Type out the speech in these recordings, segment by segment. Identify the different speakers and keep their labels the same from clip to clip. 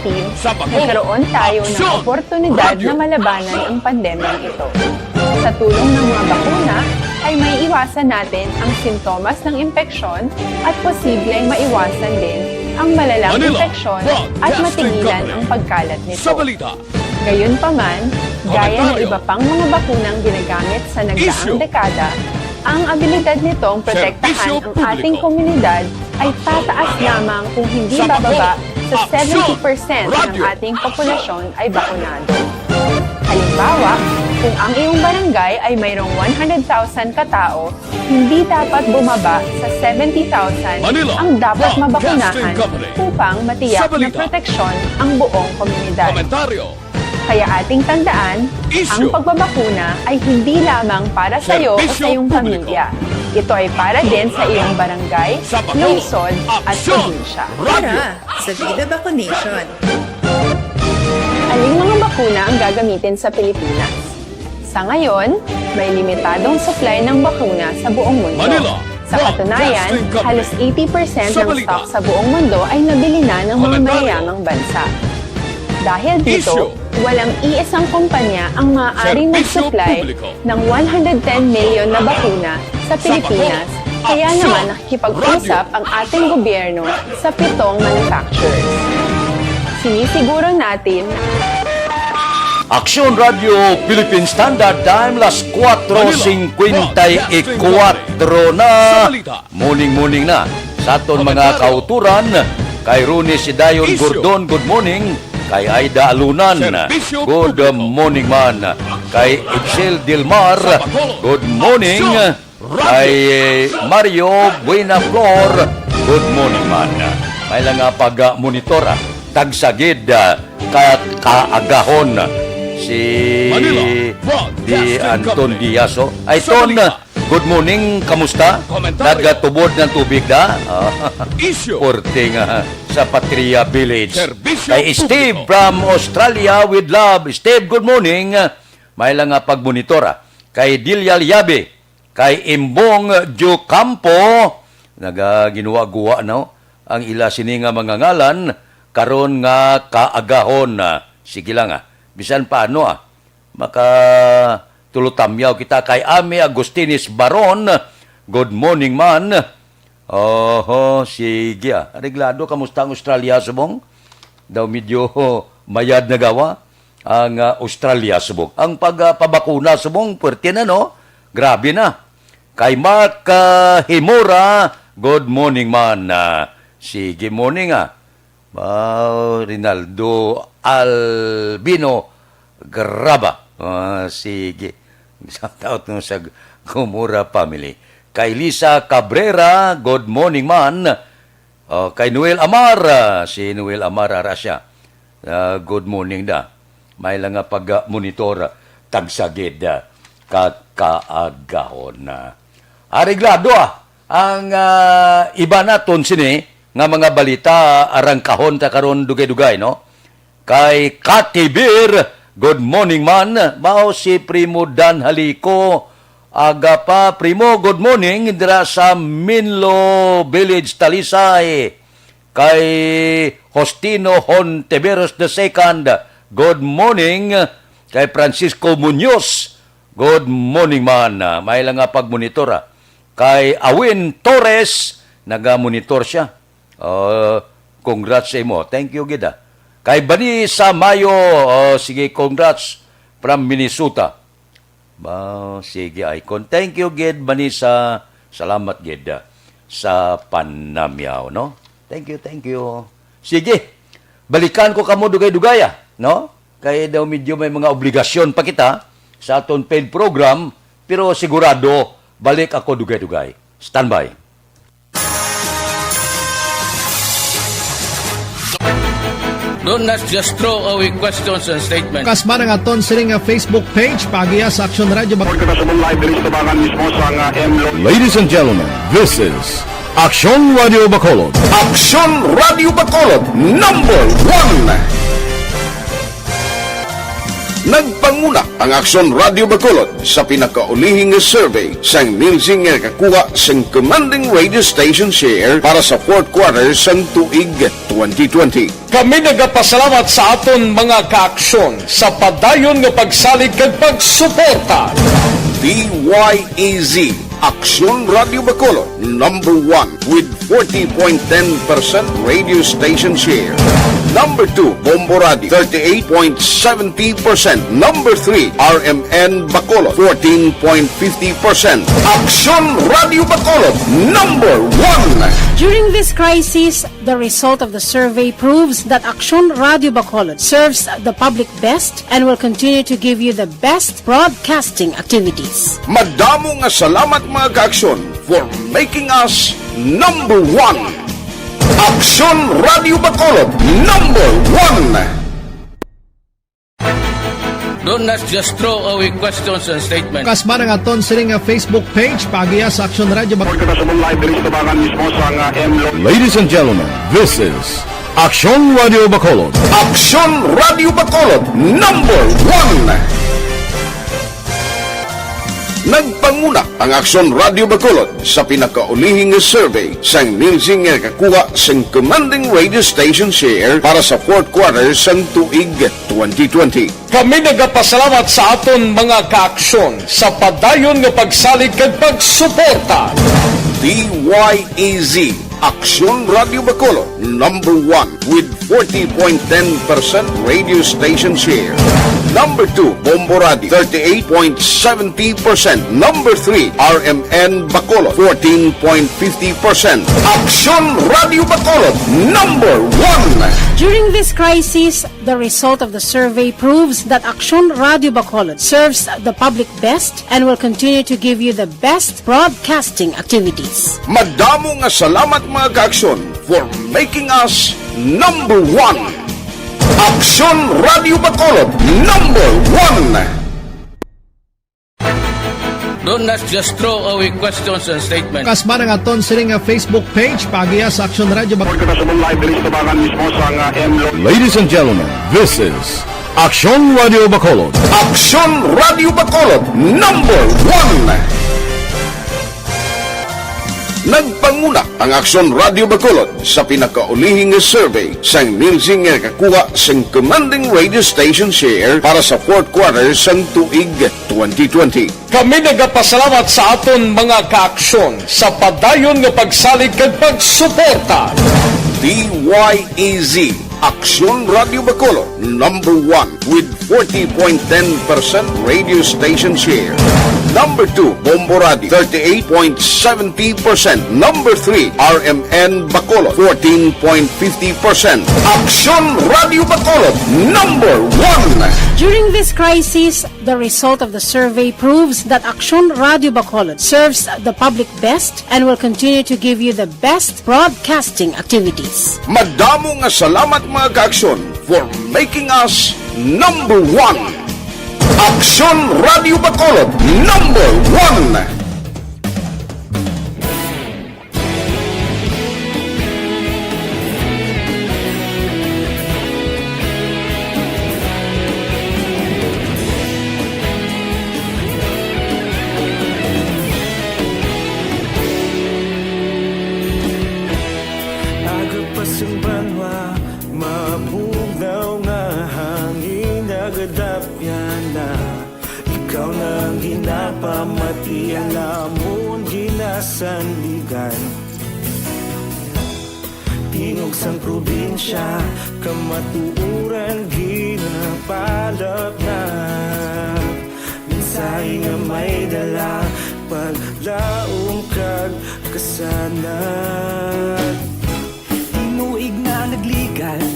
Speaker 1: nagkaroon tayo ng oportunidad na malabanan ang pandemyang ito. Sa tulong ng mga bakuna, ay may iwasan natin ang sintomas ng impeksyon at posible ay maiwasan din ang malalang impeksyon at matigilan ang pagkalat nito. Gayunpaman, gaya ng iba pang mga bakunang ginagamit sa nagdaang dekada, ang abilidad nitong protektahan ang ating komunidad ay tataas lamang kung hindi bababa sa 70% ng ating populasyon ay bakunado. Halimbawa, kung ang iyong barangay ay mayroong 100,000 katao, hindi dapat bumaba sa 70,000 ang dapat mabakunahan upang matiyak na proteksyon ang buong komunidad. Kaya ating tandaan, ang pagbabakuna ay hindi lamang para sa iyo o sa iyong pamilya. Ito ay para din sa iyong barangay, lungsod at probinsya.
Speaker 2: Tara, sa Vida Vaccination.
Speaker 1: Aling mga bakuna ang gagamitin sa Pilipinas? Sa ngayon, may limitadong supply ng bakuna sa buong mundo. Sa katunayan, halos 80% ng stock sa buong mundo ay nabili na ng mga mayayamang bansa. Dahil dito, walang iisang kumpanya ang maaaring mag-supply ng 110 million na bakuna sa Pilipinas, kaya naman nakikipag-usap ang ating gobyerno sa 7 manufacturers. Sinisiguro natin
Speaker 3: Aksyon Radio Philippine Standard Time, las 4:54 na. Morning na. Sa aton mga kauturan, kay Rooney Sidayon Gordon, good morning. Kay Aida Alunan, good morning man. Kay Excel Dilmar, good morning. Kay Mario Buena Flor, good morning man. May lang nga pag-monitora, tagsagid kaagahon si Di Anton Diaso. Ay Ton, good morning, kamusta? Nagatubod ng tubig na? Porting sa Patria Village. Kay Steve from Australia with love. Steve, good morning. May lang nga pagmonitora. Kay Dilia Liabe. Kay Imbong Jucampo. Nagaginuwa-guwa no? Ang ila sini nga mga ngalan. Karon nga kaagahon. Sige lang bisan paano makatulutamyaw kita kay Ami Agustinis Baron. Good morning man. Sige Reglado, kamusta ang Australia subong? Daw medyo mayad na gawa ang Australia subong. Ang pagpabakuna subong, puwerte na no? Grabe na. Kay Mark Himura, good morning man. Sige morning Rinaldo Albino Graba. Sige. Shout out no sa Gomora family. Kay Lisa Cabrera, good morning man. Kay Noel Amar, si Noel Amar Arasya. Good morning da. May lang nga pag-monitor tagsagid kaagahon na. Areglado ang iba naton sini nga mga balita arang kahon ta karon dugay-dugay no. Kay Katibir, good morning man. Mao si Primo Dan Haliko. Aga pa, Primo, good morning. Dira sa Minlo Village, Talisay. Kay Hostino Honteveros II, good morning. Kay Francisco Muñoz, good morning man. May lang nga pagmonitora. Kay Awin Torres, naga-monitor siya. Congrats sa imo. Thank you, Gida. Kay Bani Samayo, sige, congrats from Minnesota. Sige, Icon. Thank you, Gid, Banisa. Salamat, Gid, sa panamyaw, no? Thank you. Sige, balikan ko kamo dugay-dugay, no? Kaya daw medyo may mga obligasyon pa kita sa aton paid program, pero sigurado, balik ako dugay-dugay. Standby.
Speaker 4: Do not just throw away questions and statements.
Speaker 5: Kasma ng aton sining Facebook page pagiya sa Aksyon Radio.
Speaker 6: Ladies and gentlemen, this is Aksyon Radio Bacolod. Aksyon Radio Bacolod, #1. Nagpanguna ang Aksyon Radio Bacolod sa pinakaulihing survey sang Nielsen nga kakuha sang commanding radio station share para sa fourth quarter sang tuig 2020.
Speaker 5: Kami nagapasalamat sa aton mga kaaksyon sa padayon nga pagsalig kag pagsuporta.
Speaker 6: DYEZ Aksyon Radio Bacolod, number 1 with 40.10% radio station share. Number 2, Bombo Radio, 38.70%. Number 3, RMN Bacolod, 14.50%. Aksyon Radio Bacolod, number 1.
Speaker 7: During this crisis, the result of the survey proves that Aksyon Radio Bacolod serves the public best and will continue to give you the best broadcasting activities.
Speaker 6: Madamo nga salamat mga kaaksyon for making us number 1. Aksyon Radio Bacolod, number 1.
Speaker 4: Don't not just throw away questions and statements.
Speaker 5: Kasma ng aton sining nga Facebook page pagiya sa Aksyon Radio Bacolod.
Speaker 6: Ladies and gentlemen, this is Aksyon Radio Bacolod. Aksyon Radio Bacolod, number 1. Nagpanguna ang Aksyon Radio Bacolod sa pinakaulihing survey sang Nielsen nga kakuha sang commanding radio station share para sa fourth quarter sang tuig 2020.
Speaker 5: Kami nagapasalamat sa aton mga kaaksyon sa padayon nga pagsalig kag pagsuporta.
Speaker 6: DYEZ Aksyon Radio Bacolod, number 1 with 40.10% radio station share. Number 2, Bombo Radio, 38.70%. Number 3, RMN Bacolod, 14.50%. Aksyon Radio Bacolod, number 1.
Speaker 7: During this crisis, the result of the survey proves that Aksyon Radio Bacolod serves the public best and will continue to give you the best broadcasting activities.
Speaker 6: Madamo nga salamat mga kaaksyon for making us number 1. Aksyon Radio Bacolod, number 1.
Speaker 4: Do not just throw away questions and statements.
Speaker 5: Kasma ng aton sining nga Facebook page pagiya sa Aksyon Radio Bacolod.
Speaker 6: Ladies and gentlemen, this is Aksyon Radio Bacolod. Aksyon Radio Bacolod, number 1. Nagpanguna ang Aksyon Radio Bacolod sa pinakaulihing survey sang Nielsen nga kakuha sang commanding radio station share para sa fourth quarter sang tuig 2020.
Speaker 5: Kami nagapasalamat sa aton mga kaaksyon sa padayon nga pagsalig kag pagsuporta.
Speaker 6: DYEZ Aksyon Radio Bacolod, number 1 with 40.10% radio station share. Number 2, Bombo Radio, 38.70%. Number 3, RMN Bacolod, 14.50%. Aksyon Radio Bacolod, number 1.
Speaker 7: During this crisis, the result of the survey proves that Aksyon Radio Bacolod serves the public best and will continue to give you the best broadcasting activities.
Speaker 6: Madamo nga salamat mga kaaksyon for making us number 1. Aksyon Radio Bacolod, number 1.
Speaker 8: Agapasang banwa, mabugaw nga hangin agadapyan na. Ikaw nang ginapamati, alamon ginasanligan. Tingog sang probinsya, kamatuuran ginapalap na. Minsay nga may dala, paglaong kag kasanat.
Speaker 9: Tinuig na nagligan,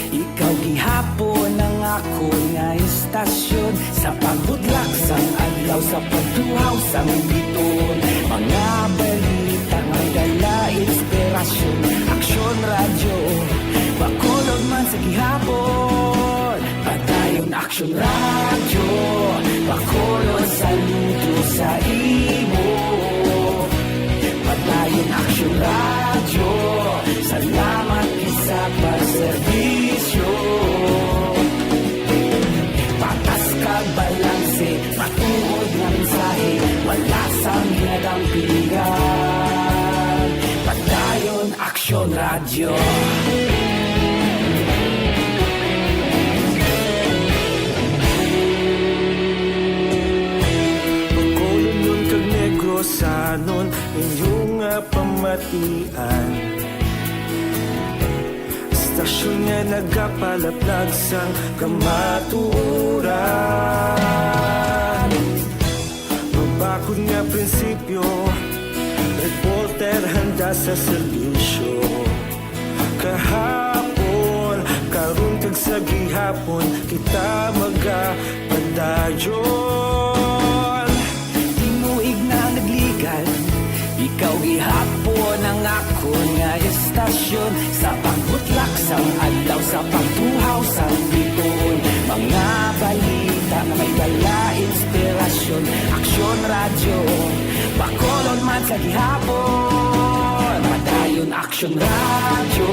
Speaker 9: ikaw gihapon ang ako nga istasyon. Sa pagbudlak sang adlaw, sa pagtuhaw sang biton. Mga balita nga dala inspirasyon. Aksyon Radio, Bacolod man sa gihapon. Padayon Aksyon Radio, Bacolod saludo sa imo. Padayon Aksyon Radio, salamat isa pa serbisyo. Patas ka
Speaker 8: nagapalaplag sang kamatuuran. Mabakod nga prinsipyo, reporter handa sa serbisyo. Kahapon, karun kag sa gihapon, kita magapadayon.
Speaker 9: Tinuig na nagligan, ikaw gihapon ang ako nga estasyon. Sa pagbutlak sang adlaw, sa pagtuhaw sang bituon, mga balita na may dala inspirasyon. Aksyon radyo, Bacolod man sa gihapon. Padayon Aksyon radyo,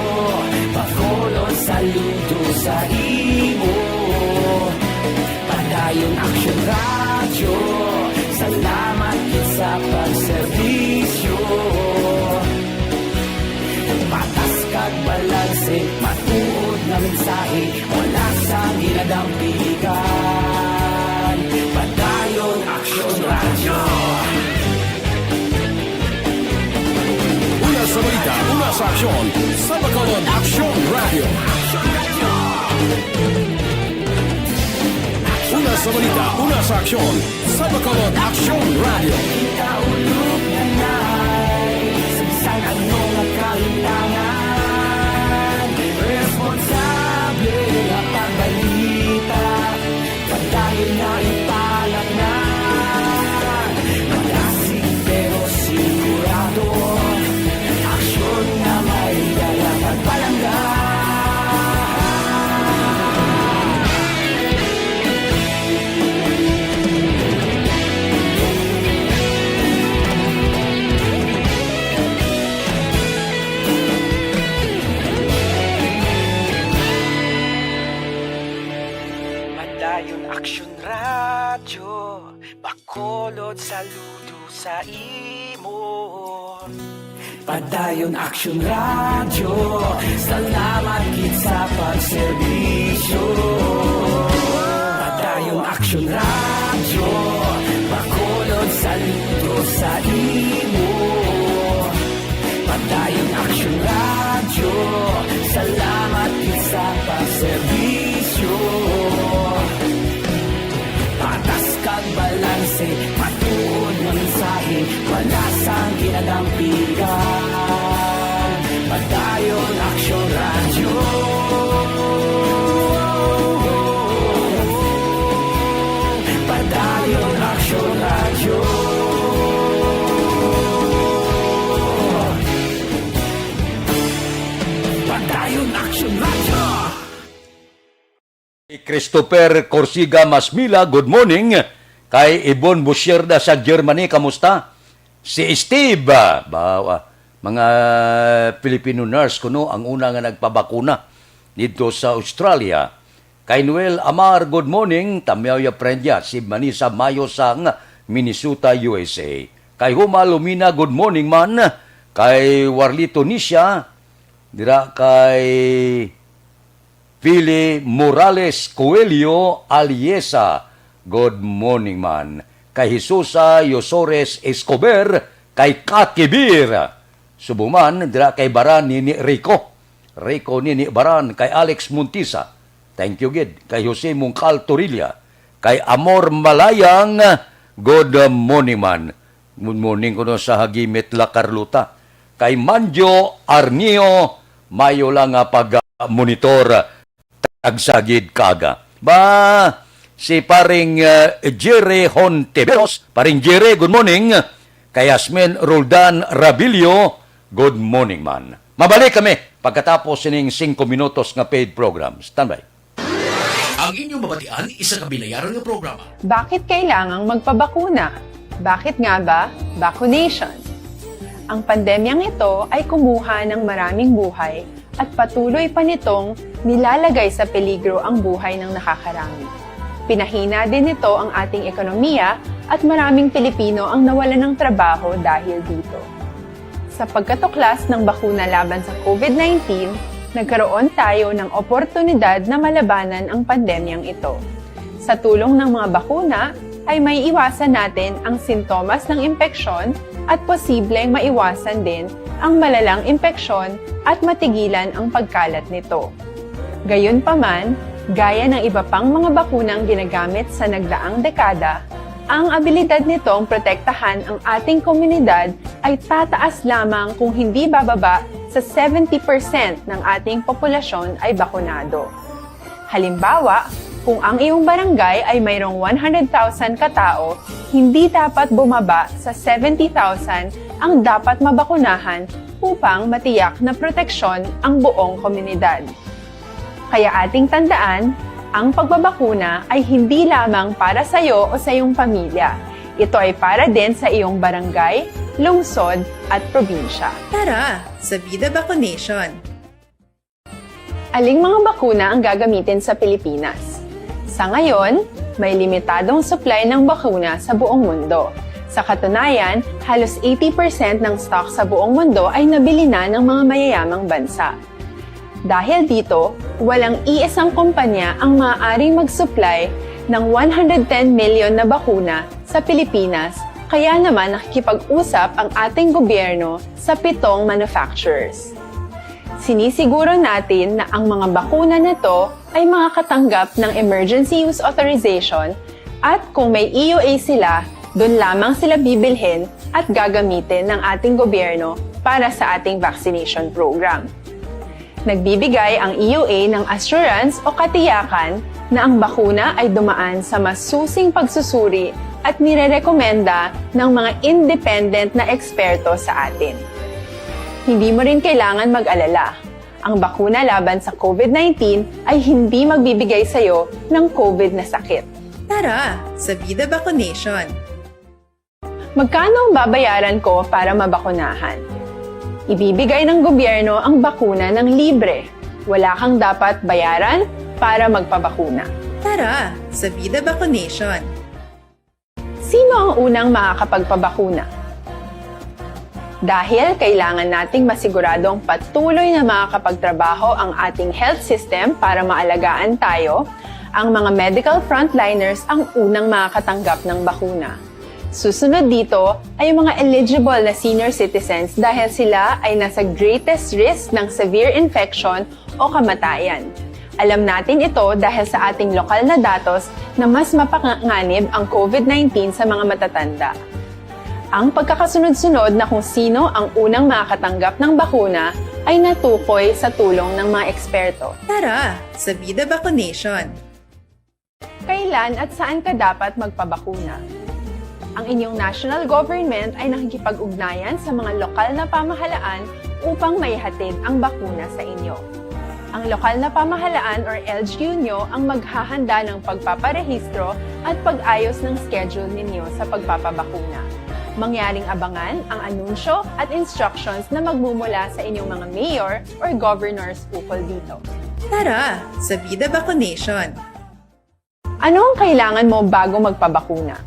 Speaker 9: Bacolod saludo sa imo. Padayon Aksyon radyo, salamat gid sa pagserbisyo. Patas kag balanse, matuod na mensahe, wala sang ginadampigan. Padayon Aksyon radyo.
Speaker 5: Una sa balita, una sa aksyon, sa Bacolod Aksyon Radio. Una sa balita, una sa aksyon, sa Bacolod Aksyon Radio.
Speaker 9: Kaulog na na'y sagsang anong nakalintangan. Responsable na pagbalita, pagdayon na ipalat na. Malasig pero sigurado, aksyon na may dalang pagpalangga. Padayon Aksyon radyo, Bacolod saludo sa imo. Padayon Aksyon radyo, salamat gid sa pagserbisyo. Padayon Aksyon radyo, Bacolod saludo sa imo. Padayon Aksyon radyo, salamat gid sa pagserbisyo. Patas kag balanse, matuod ng mensahe, wala sang ginadampigan. Padayon Aksyon radyo. Padayon Aksyon radyo. Padayon Aksyon radyo.
Speaker 3: Christopher Corsiga Masmila, good morning. Kay Ibon Busierda sa Germany, kamusta? Si Steve, mga Filipino nurse kuno ang una nga nagpabakuna dito sa Australia. Kay Noel Amar, good morning. Tamyaw ya prendya, si Manisa Mayo sang Minnesota, USA. Kay Huma Lumina, good morning man. Kay Warlito Nisha, dira kay Pili Morales Coelho Aliesa, good morning man. Kay Jesusa Yosores Escobar, kay Kakibir Subuman, dira kay Baran ni Rico ni Baran, kay Alex Muntisa, thank you gid. Kay Jose Mungcal Torilla, kay Amor Malayang, good morning man. Good morning kuno sa Hagimit La Carlota. Kay Manjo Arnio, mayo lang nga pag-monitor tagsagid kaga. Si paring Jerry Honteveros, paring Jerry, good morning. Kay Yasmin Roldan Rabilio, good morning man. Mabalik kami pagkatapos sining 5 minutos nga paid program. Standby.
Speaker 10: Ang inyong mabatian, isa kabilayaran ng programa.
Speaker 1: Bakit kailangang magpabakuna? Bakit nga ba? Vaccination. Ang pandemyang ito ay kumuha ng maraming buhay at patuloy pa nitong nilalagay sa peligro ang buhay ng nakakarami. Pinahina din nito ang ating ekonomiya at maraming Pilipino ang nawalan ng trabaho dahil dito. Sa pagkatuklas ng bakuna laban sa COVID-19, nagkaroon tayo ng oportunidad na malabanan ang pandemyang ito. Sa tulong ng mga bakuna, ay may iwasan natin ang sintomas ng impeksyon at posibleng maiwasan din ang malalang impeksyon at matigilan ang pagkalat nito. Gayunpaman, gaya ng iba pang mga bakunang ginagamit sa nagdaang dekada, ang abilidad nitong protektahan ang ating komunidad ay tataas lamang kung hindi bababa sa 70% ng ating populasyon ay bakunado. Halimbawa, kung ang iyong barangay ay mayroong 100,000 katao, hindi dapat bumaba sa 70,000 ang dapat mabakunahan upang matiyak na proteksyon ang buong komunidad. Kaya ating tandaan, ang pagbabakuna ay hindi lamang para sa iyo o sa iyong pamilya. Ito ay para din sa iyong barangay, lungsod at probinsya.
Speaker 2: Tara, sa Vida Vaccination!
Speaker 1: Aling mga bakuna ang gagamitin sa Pilipinas? Sa ngayon, may limitadong supply ng bakuna sa buong mundo. Sa katunayan, halos 80% ng stock sa buong mundo ay nabili na ng mga mayayamang bansa. Dahil dito, walang iisang kumpanya ang maaaring mag-supply ng 110 million na bakuna sa Pilipinas, kaya naman nakikipag-usap ang ating gobyerno sa 7 manufacturers. Sinisiguro natin na ang mga bakuna nito ay makakatanggap ng Emergency Use Authorization at kung may EUA sila, doon lamang sila bibilhin at gagamitin ng ating gobyerno para sa ating vaccination program. Nagbibigay ang EUA ng assurance o katiyakan na ang bakuna ay dumaan sa masusing pagsusuri at nirerekomenda ng mga independent na eksperto sa atin. Hindi mo rin kailangan mag-alala. Ang bakuna laban sa COVID-19 ay hindi magbibigay sa iyo ng COVID na sakit.
Speaker 2: Tara, sa Vida Vaccination!
Speaker 1: Magkano ang babayaran ko para mabakunahan? Ibibigay ng gobyerno ang bakuna ng libre. Wala kang dapat bayaran para magpabakuna.
Speaker 2: Tara, sa Vida Vaccination!
Speaker 1: Sino ang unang makakapagpabakuna? Dahil kailangan nating masiguradong patuloy na makakapagtrabaho ang ating health system para maalagaan tayo, ang mga medical frontliners ang unang makakatanggap ng bakuna. Susunod dito ay yung mga eligible na senior citizens dahil sila ay nasa greatest risk ng severe infection o kamatayan. Alam natin ito dahil sa ating lokal na datos na mas mapanganib ang COVID-19 sa mga matatanda. Ang pagkakasunod-sunod na kung sino ang unang makakatanggap ng bakuna ay natukoy sa tulong ng mga eksperto.
Speaker 2: Tara, sa Vida Vaccination!
Speaker 1: Kailan at saan ka dapat magpabakuna? Ang inyong national government ay nakikipag-ugnayan sa mga lokal na pamahalaan upang maihatid ang bakuna sa inyo. Ang lokal na pamahalaan or LGU nyo ang maghahanda ng pagpaparehistro at pag-ayos ng schedule ninyo sa pagpapabakuna. Mangyaring abangan ang anunsyo at instructions na magmumula sa inyong mga mayor or governors ukol dito.
Speaker 2: Tara, sa Vida Vaccination!
Speaker 1: Ano ang kailangan mo bago magpabakuna?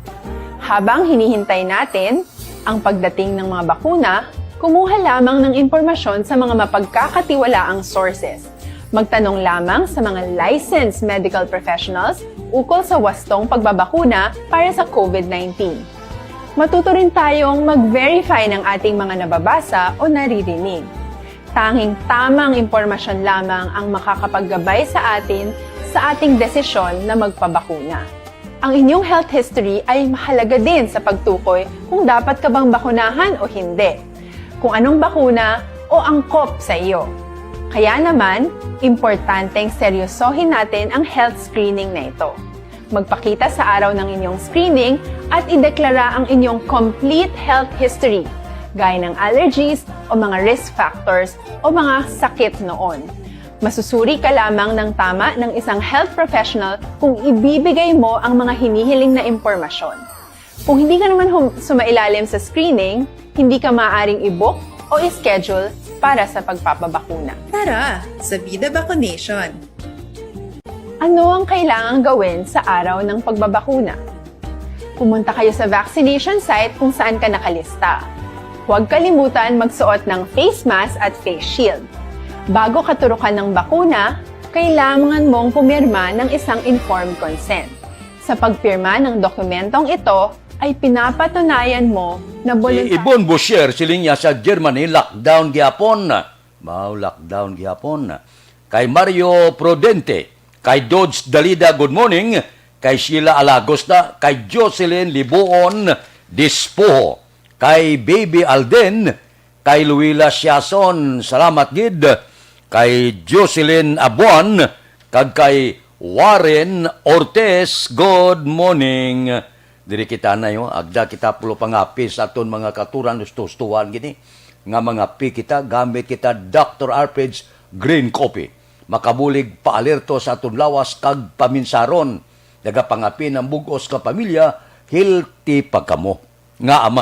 Speaker 1: Habang hinihintay natin ang pagdating ng mga bakuna, kumuha lamang ng impormasyon sa mga mapagkakatiwalaang sources. Magtanong lamang sa mga licensed medical professionals ukol sa wastong pagbabakuna para sa COVID-19. Matuto rin tayong mag-verify ng ating mga nababasa o naririnig. Tanging tamang impormasyon lamang ang makakapaggabay sa atin sa ating desisyon na magpabakuna. Ang inyong health history ay mahalaga din sa pagtukoy kung dapat ka bang bakunahan o hindi, kung anong bakuna o angkop sa iyo. Kaya naman, importanteng seryosohin natin ang health screening na ito. Magpakita sa araw ng inyong screening at ideklara ang inyong complete health history, gaya ng allergies o mga risk factors o mga sakit noon. Masusuri ka lamang ng tama ng isang health professional kung ibibigay mo ang mga hinihiling na impormasyon. Kung hindi ka naman sumailalim sa screening, hindi ka maaaring i-book o i-schedule para sa pagpapabakuna.
Speaker 2: Tara, sa Vida Vaccination!
Speaker 1: Ano ang kailangang gawin sa araw ng pagbabakuna? Pumunta kayo sa vaccination site kung saan ka nakalista. Huwag kalimutan magsuot ng face mask at face shield. Bago ka turukan ng bakuna, kailangan mong pumirma ng isang informed consent. Sa pagpirma ng dokumentong ito, ay pinapatunayan mo na
Speaker 3: Ibon Boucher, siling niya sa Germany, lockdown gihapon. Lockdown gihapon. kay Mario Prudente, kay Dodge Dalida, good morning, kay Sheila Alagosta, kay Jocelyn Libuon Dispoho, kay Baby Alden, kay Luila Siason, salamat gid, kay Jocelyn Abuan, kag kay Warren Ortez, good morning. Diri kita na yo, agda kita pulo pangapi sa aton mga katuran gusto-gustuhan gini nga mga pi kita gamit kita Dr. Arped's Green Coffee. Makabulig paalerto sa aton lawas kag paminsaron. Nagapangapi ng bugos ka pamilya, healthy pagkamo. Nga ama.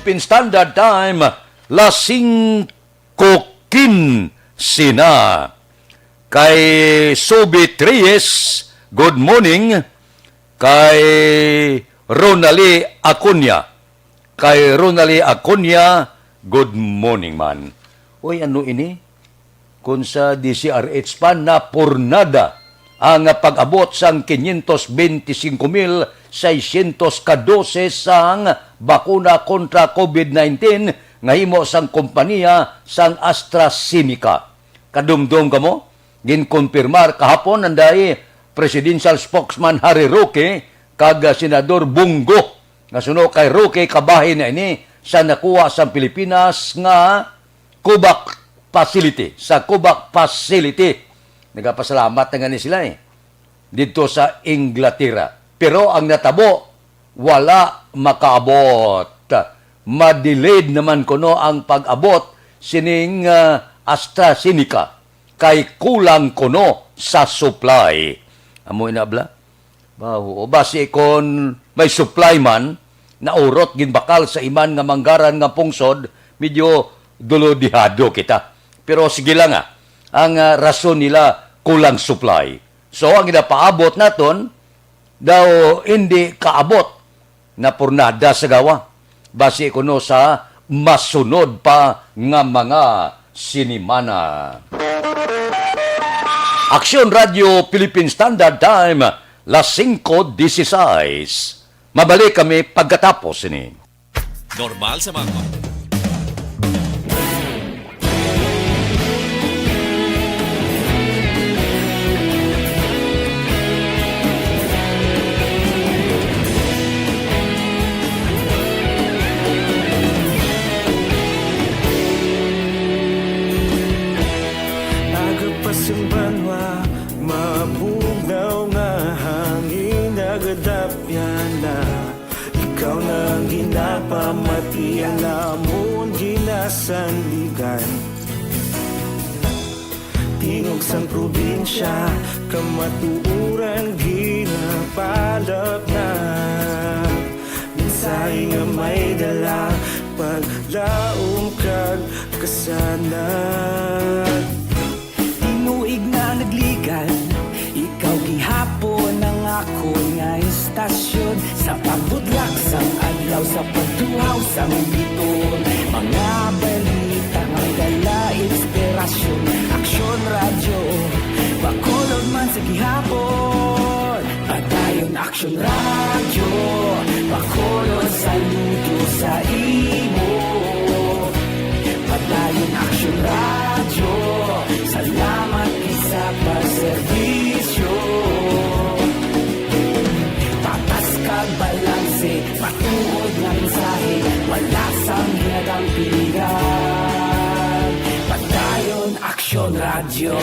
Speaker 3: Philippine Standard Time, las 5:15 na. Kay Sobi Reyes, good morning. Kay Ronali Acuña. Kay Ronali Acuña, good morning man. Uy, ano ini? Kung sa DCRH pa na pornada ang pag-abot sang 525,600 ka doses sang bakuna kontra COVID-19 nga himo sang kompanya sang AstraZeneca. Kadumdum kamo, ginkonfirmar kahapon anday presidential spokesman Harry Roque kag senador Bungo nga suno kay Roque kabahin na ini sa nakuha sa Pilipinas nga COVAX facility, sa COVAX facility. Nagapasalamat na nga sila dito sa Inglaterra. Pero ang natabo, wala makaabot. Madelayed naman kuno ang pag-abot sining AstraZeneca kay kulang kuno sa supply. Amoy na bla? O basi kon may supply man, naurot ginbakal sa iman nga manggaran nga pungsod, medyo dulodihado kita. Pero sige lang ang rason nila kulang supply. So, ang inapaabot naton, daw hindi kaabot na pornada sa gawa. Base kuno sa masunod pa nga mga sinimana. Aksyon Radio Philippine Standard Time, las 5:16. Mabalik kami pagkatapos ini.
Speaker 10: Normal sa mga
Speaker 8: Simbanwa, mabugnaw nga hangin nagadapyan na ikaw nang ginapamatian namon ginasanligan. Tingog sang probinsya, kamatuuran ginapalap na minsay nga may dala paglaom kag kasanan.
Speaker 9: Tinuig na nagligan, ikaw gihapon ang ako nga istasyon sa pagbudlak sang adlaw sa pagtuhaw sang biton. Mga balita nga dala inspirasyon, Aksyon Radio, Bacolod man sa gihapon. Padayon Aksyon Radio, Bacolod saludo sa imo. Padayon Salamat sa pagserbisyo. Patas kag balanse, matuod nga mensahe, wala sang hinagang pilihan. Padayon Aksyon Radio.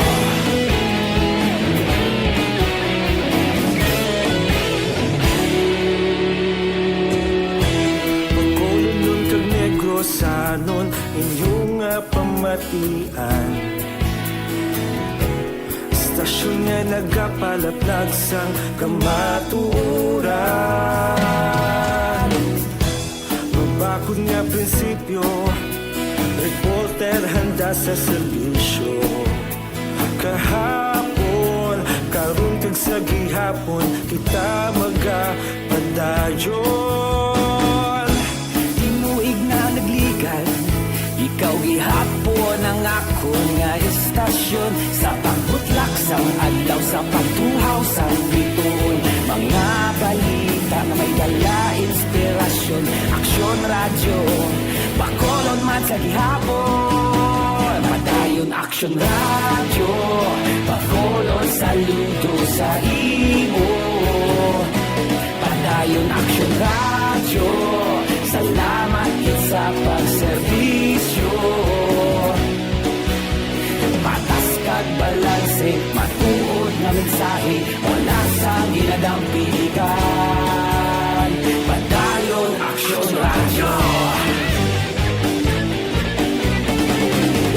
Speaker 8: Pagkulong kag negrosanon inyong pamatian. Stasyon nga nagapalaplag sang kamaturan. Mabakod nga prinsipyo, reporter handa sa serbisyo. Kahapon, karon kag sa gihapon, kita magapadayon.
Speaker 9: Tinuig na nagligan, ikaw gihapon ang ako nga istasyon. Sa pagbutlak sang adlaw, sa pagtuhaw sang bituon, mga balita na may dala inspirasyon. Aksyon Radio, Bacolod man sa gihapon. Padayon Aksyon Radio, Bacolod saludo sa imo. Padayon Aksyon Radio, salamat sa pagserbisyo. Patas kag balanse, matuod nga mensahe, wala sang ginadang pilihan. Padayon Aksyon Radio.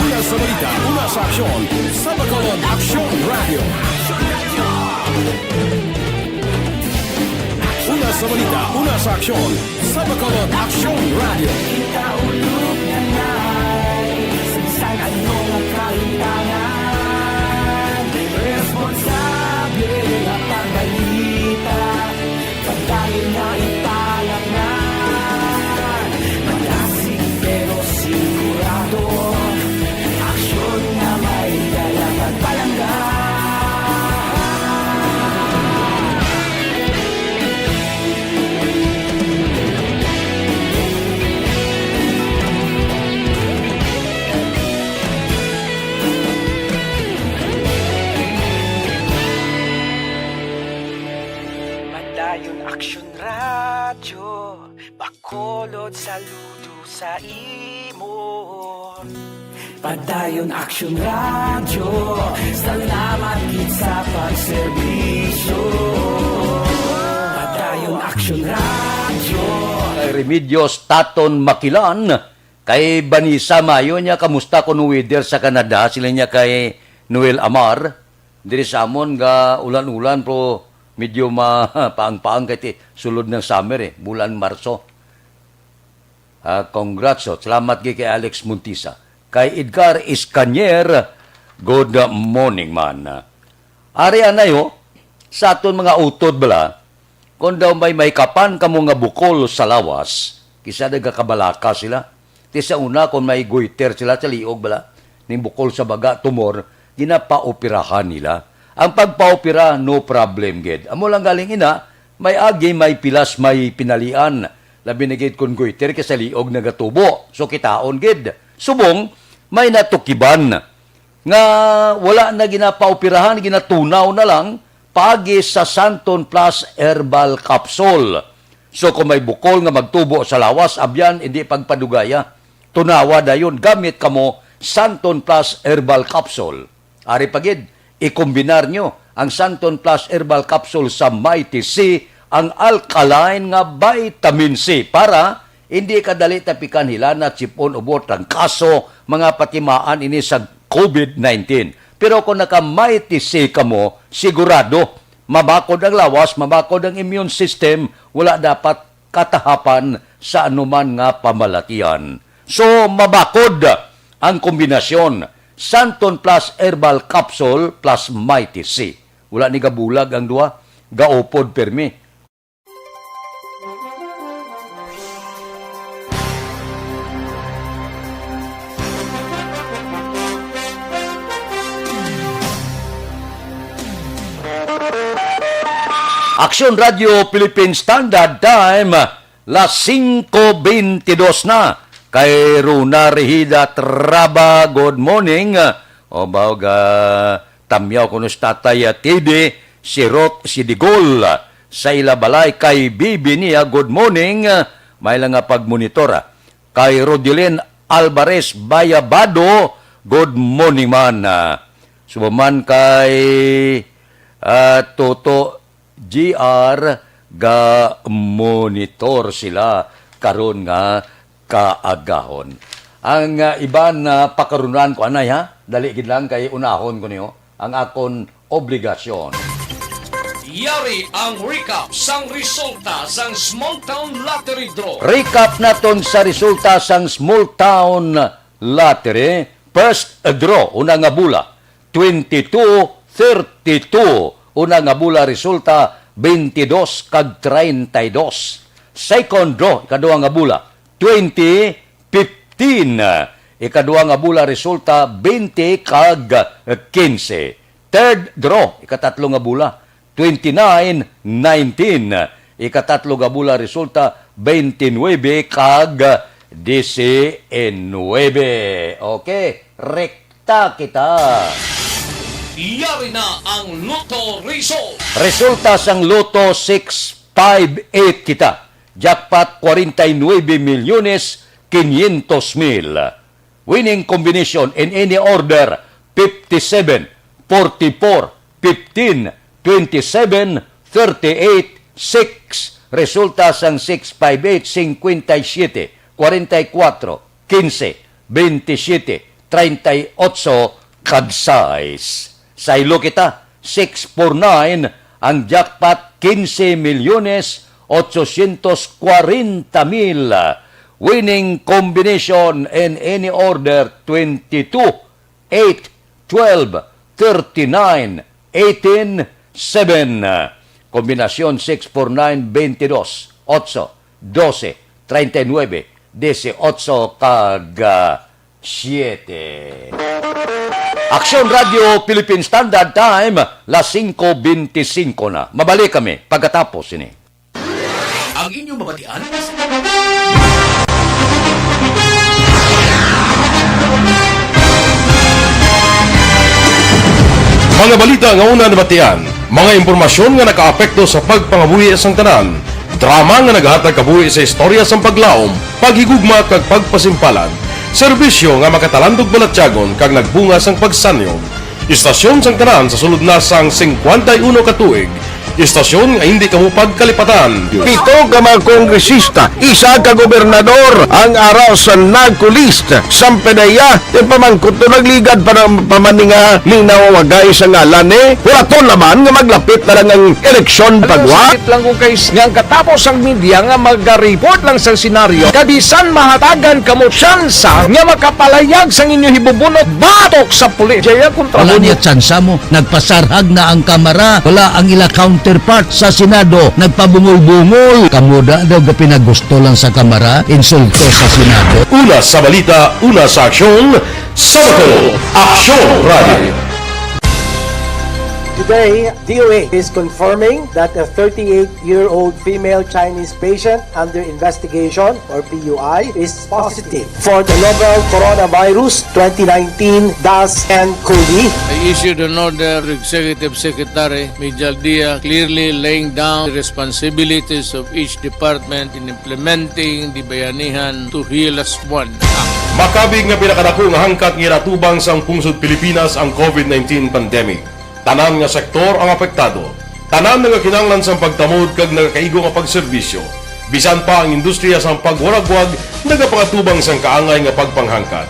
Speaker 5: Una sa balita, una sa aksyon, sa Bacolod Aksyon Radio. Una sa balita, una sa aksyon, sa Bacolod Aksyon Radio.
Speaker 9: Kita ulog nga nay, sinsan anong ang kalintangan. Responsable nga pagbalita, pagdayon na ipalangan. Malasig pero sigurado, aksyon nga may dalang at palanggan. Padayon Aksyon Radio, Bacolod saludo sa imo. Padayon Aksyon Radio, salamat gid sa pagserbisyo. Padayon Aksyon Radio.
Speaker 3: Kay Remedios Taton Makilan, kay Banisa Mayo niya, kamusta kun weather sa Canada, sila niya kay Noel Amar, diri sa amon ga ulan-ulan pro medyo paang-paang kay sulod ng summer bulan Marso. Congrats, salamat kay Alex Muntisa. Kay Edgar Iscanyer, good morning man. Ari anayo, sa aton mga utod bala, kung daw may kapan kamo nga bukol sa lawas, kisa nagakabalaka sila. Ti sa una, kung may goiter sila sa liog bala, ning bukol sa baga, tumor, ginapaoperahan nila. Ang pagpaopera, no problem, ged. Amo lang galing ina, may agi, may pilas, may pinalian. Labi na gid kung goiter, kasi liog nagatubo. So, kitaon, ged. Subong, may natukiban. Nga, wala na ginapaoperahan, ginatunaw na lang, paagi sa Santon Plus Herbal Capsule. So, kung may bukol nga magtubo sa lawas, abyan, hindi pagpadugaya. Tunawa dayon, gamit kamo Santon Plus Herbal Capsule. Ari pagid, ikombinar nyo ang Santon Plus Herbal Capsule sa Mighty C, ang alkaline nga vitamin C, para hindi kadali tapikan hilana, sipon, ubot, ang kaso, mga patimaan ini sa COVID-19. Pero kung naka-Mighty C kamo, sigurado, mabakod ang lawas, mabakod ang immune system, wala dapat katahapan sa anuman nga pamalatian. So, mabakod ang kombinasyon, Santon Plus Herbal Capsule plus Mighty C. Wala ni gabulag ang duha, gaopod permi. Aksyon Radio Philippine Standard Time, las 5:22 na. Kay Runa Rehida Traba, good morning. O baw ga tamyaw kuno sa tatay Tede, si Rot, si Digol, sa ilabalay kay Bibi niya, good morning, may lang nga pagmonitora. Kay Rodilyn Alvarez Bayabado, good morning man. Sumaman kay Toto GR, ga monitor sila karon nga kaagahon. Ang iban na pakarunan ko anay ha, dali gid lang kay unahon ko niyo ang akon obligasyon.
Speaker 5: Yari ang recap sang resulta sang Small Town Lottery Draw.
Speaker 3: Recap naton sa resulta sang Small Town Lottery. First draw, una nga bula, 22-32. Una nga bula resulta 22 kag 32. Second draw, ikaduha nga bula, 20-15. Ikaduha nga bula resulta 20 kag 15. Third draw, ikatatlo nga bula, 29-19. Ikatatlo nga bula resulta 29 kag 19. Okay, rekta kita.
Speaker 5: Yari na ang Lotto result.
Speaker 3: Resulta sang Lotto 658 kita. Jackpot 49,500,000. Winning combination in any order 57, 44, 15, 27, 38, 6. Resulta sang 658 57, 44, 15, 27, 38 kag 6. Sa ilo kita, 649 ang jackpot 15,840,000. Winning combination in any order 22, 8, 12, 39, 18, 7. Kombinasyon 649, 22, 8, 12, 39, 18 kag 7. Aksyon Radio Philippine Standard Time, las 5:25 na. Mabalik kami pagkatapos ini.
Speaker 10: Ang inyong mabatian?
Speaker 5: Mga balita nga una nabatian, mga impormasyon nga nakaapekto sa pagpangabuhi sang tanan, drama nga naghatag kabuhi sa istorya sang paglaom, paghigugma kag pagpasimpalan, serbisyo nga makatalandog balatyagon kag nagbunga sang pagsanyog, istasyon sang tanan sa sulod na sang 51 katuig, istasyon nga hindi kamupag kalipatan.
Speaker 6: Pito ka mga kongresista, isa ka gobernador, ang araw sa nagkulist, sampedaya, yung pamangkot to nagligad para pamaninga linaw wagay sa ngalan wala to naman nga maglapit na lang ang eleksyon pagwa.
Speaker 5: Sakit lang kung kayo nga katapos ang media nga mag-report lang sa senaryo, kabisan mahatagan kamo tsansa nga makapalayag sang inyo hibubunot batok sa pulis. Jaya kontra
Speaker 11: Wala niya tsansa mo, nagpasarhag na ang kamara, wala ang ila counterpart sa Senado, nagpabungol-bungol. Kamuda daw ga pinagusto lang sa kamara, insulto sa Senado.
Speaker 5: Una sa balita, una sa aksyon, Sabado, Aksyon Radio.
Speaker 12: Today, DOA is confirming that a 38-year-old female Chinese patient under investigation, or PUI, is positive for the novel coronavirus 2019-nCoV.
Speaker 4: I issued an order to Executive Secretary Mijal Dia clearly laying down the responsibilities of each department in implementing the Bayanihan to Heal as One Act.
Speaker 5: Makabig nga pinakadako nga hangkat nga natubang sang pungsod Pilipinas ang COVID-19 pandemic. Tanan nga sektor ang apektado. Tanan nga kinahanglan sang pagtamod kag nagakaigo nga pagserbisyo. Bisan pa ang industriya sang pagwaragwag nagapangatubang sang kaangay nga pagpanghangkat.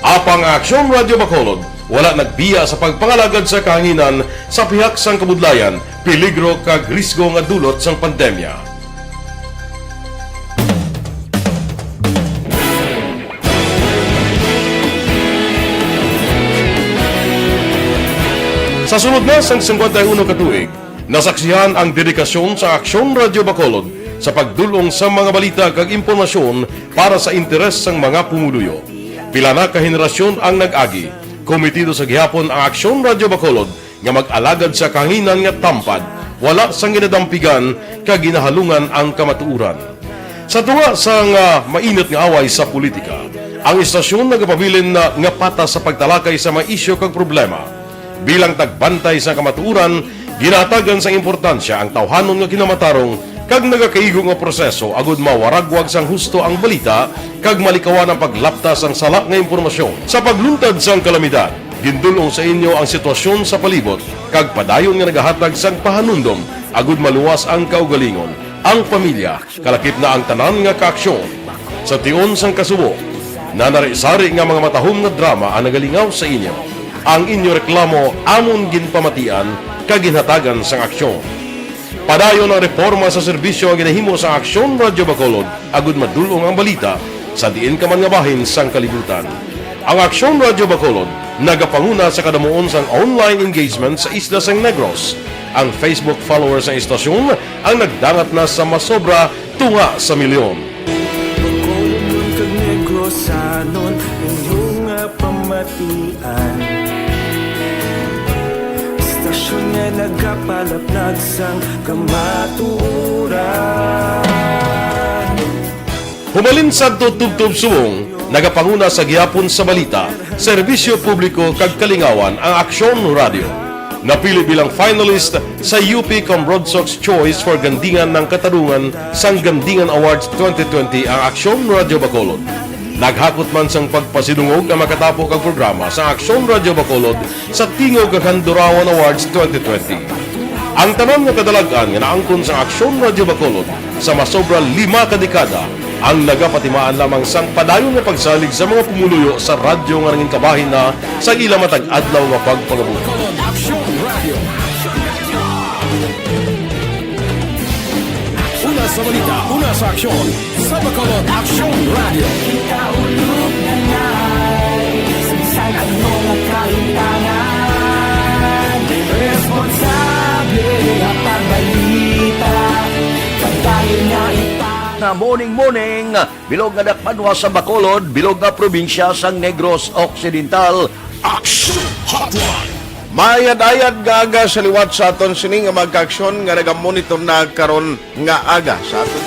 Speaker 5: Apang Aksyon Radio Bacolod wala nagbiya sa pagpangalagad sa kahanginan sa pihak sang kabudlayan, peligro kag risgo nga dulot sang pandemya. Sa sunod na sang 51 katuig, nasaksihan ang dedikasyon sa Aksyon Radio Bacolod sa pagdulong sa mga balita kag impormasyon para sa interes sang mga pumuluyo. Pila na ka henerasyon ang nag-agi, komitido sa gihapon ang Aksyon Radio Bacolod nga mag-alagad sa kahanginan nga tampad, wala sang ginadampigan kag ginahalungan ang kamatuuran. Sa tunga sang mainit nga away sa politika, Ang istasyon nagapabilin na nga pata sa pagtalakay sa mga isyu kag problema. Bilang tagbantay sa kamatuuran, ginatagan sa importansya ang tawhanon nga kinamatarong kag nagakaigo nga proseso agud mawaragwag sang husto ang balita kag malikawan ang paglaptas ang sala nga impormasyon. Sa pagluntad sang kalamidad, gindulong sa inyo ang sitwasyon sa palibot kag padayon nga nagahatag sang pahanundom agud maluwas ang kaugalingon, ang pamilya, kalakip na ang tanan nga kaaksyon. Sa tion sang kasubo, nanari-sari nga mga matahom nga drama ang nagalingaw sa inyo. Ang inyo reklamo amon ginpamatian kag ginhatagan sang aksyon. Padayon ang reforma sa serbisyo ang ginahimo sa Aksyon Radio Bacolod agud madulong ang balita sa diin ka man nga bahin sang kalibutan. Ang Aksyon Radio Bacolod nagapanguna sa kadamuon sang online engagement sa isla sang Negros. Ang Facebook followers sa istasyon ang nagdangat na sa masobra tunga sa milyon.
Speaker 8: Bacolod kag Negros sanon inyong pamatian. Istasyon nga nagapalaplag sang kamaturan.
Speaker 5: Humalin sa tutubtub suwong, nagapanguna sa gihapon sa balita, serbisyo publiko kag kalingawan ang Aksyon Radio. Napili bilang finalist sa UP Combrodsox Choice for Gandingan ng Katarungan sang Gandingan Awards 2020 ang Aksyon Radio Bacolod. Naghakot man sang pagpasidungog ang makatapo kag programa sa Aksyon Radio Bacolod sa Tingog kag Handurawan Awards 2020. Ang tanan nga kadalagan nga naangkon sa Aksyon Radio Bacolod sa masobra 5 ka dekada ang nagapatimaan lamang sang padayon nga pagsalig sa mga pumuluyo sa radyo nga nanging kabahin na sa ila matag adlaw nga pagpangabuhi.
Speaker 10: Una sa balita, una sa aksyon, sa Bacolod Aksyon Radio.
Speaker 9: Ikaulog na na'y Sinsan at mga kaintangan Responsable ang pagbalita Pagdayo na
Speaker 3: Na morning, bilog nga dakpanwa sa Bacolod, bilog nga probinsya sang Negros Occidental.
Speaker 10: Aksyon Hotline.
Speaker 6: Mayad-ayad nga aga sa liwat sa aton sini nga magkaaksyon nga nagamonitor na karon nga aga sa aton.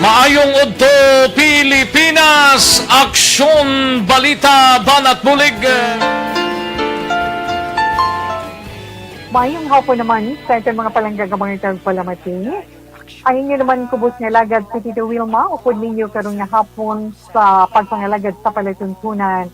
Speaker 10: Maayong udto Pilipinas, Aksyon Balita Banat Bulig.
Speaker 13: Mayong hapon naman sa ating mga palanggagamang tagpalamati. Ay inyo naman kubos nga lagad sa Tito Wilma, upod ninyo karong nga hapon sa pagpangalagad sa palatuntunan.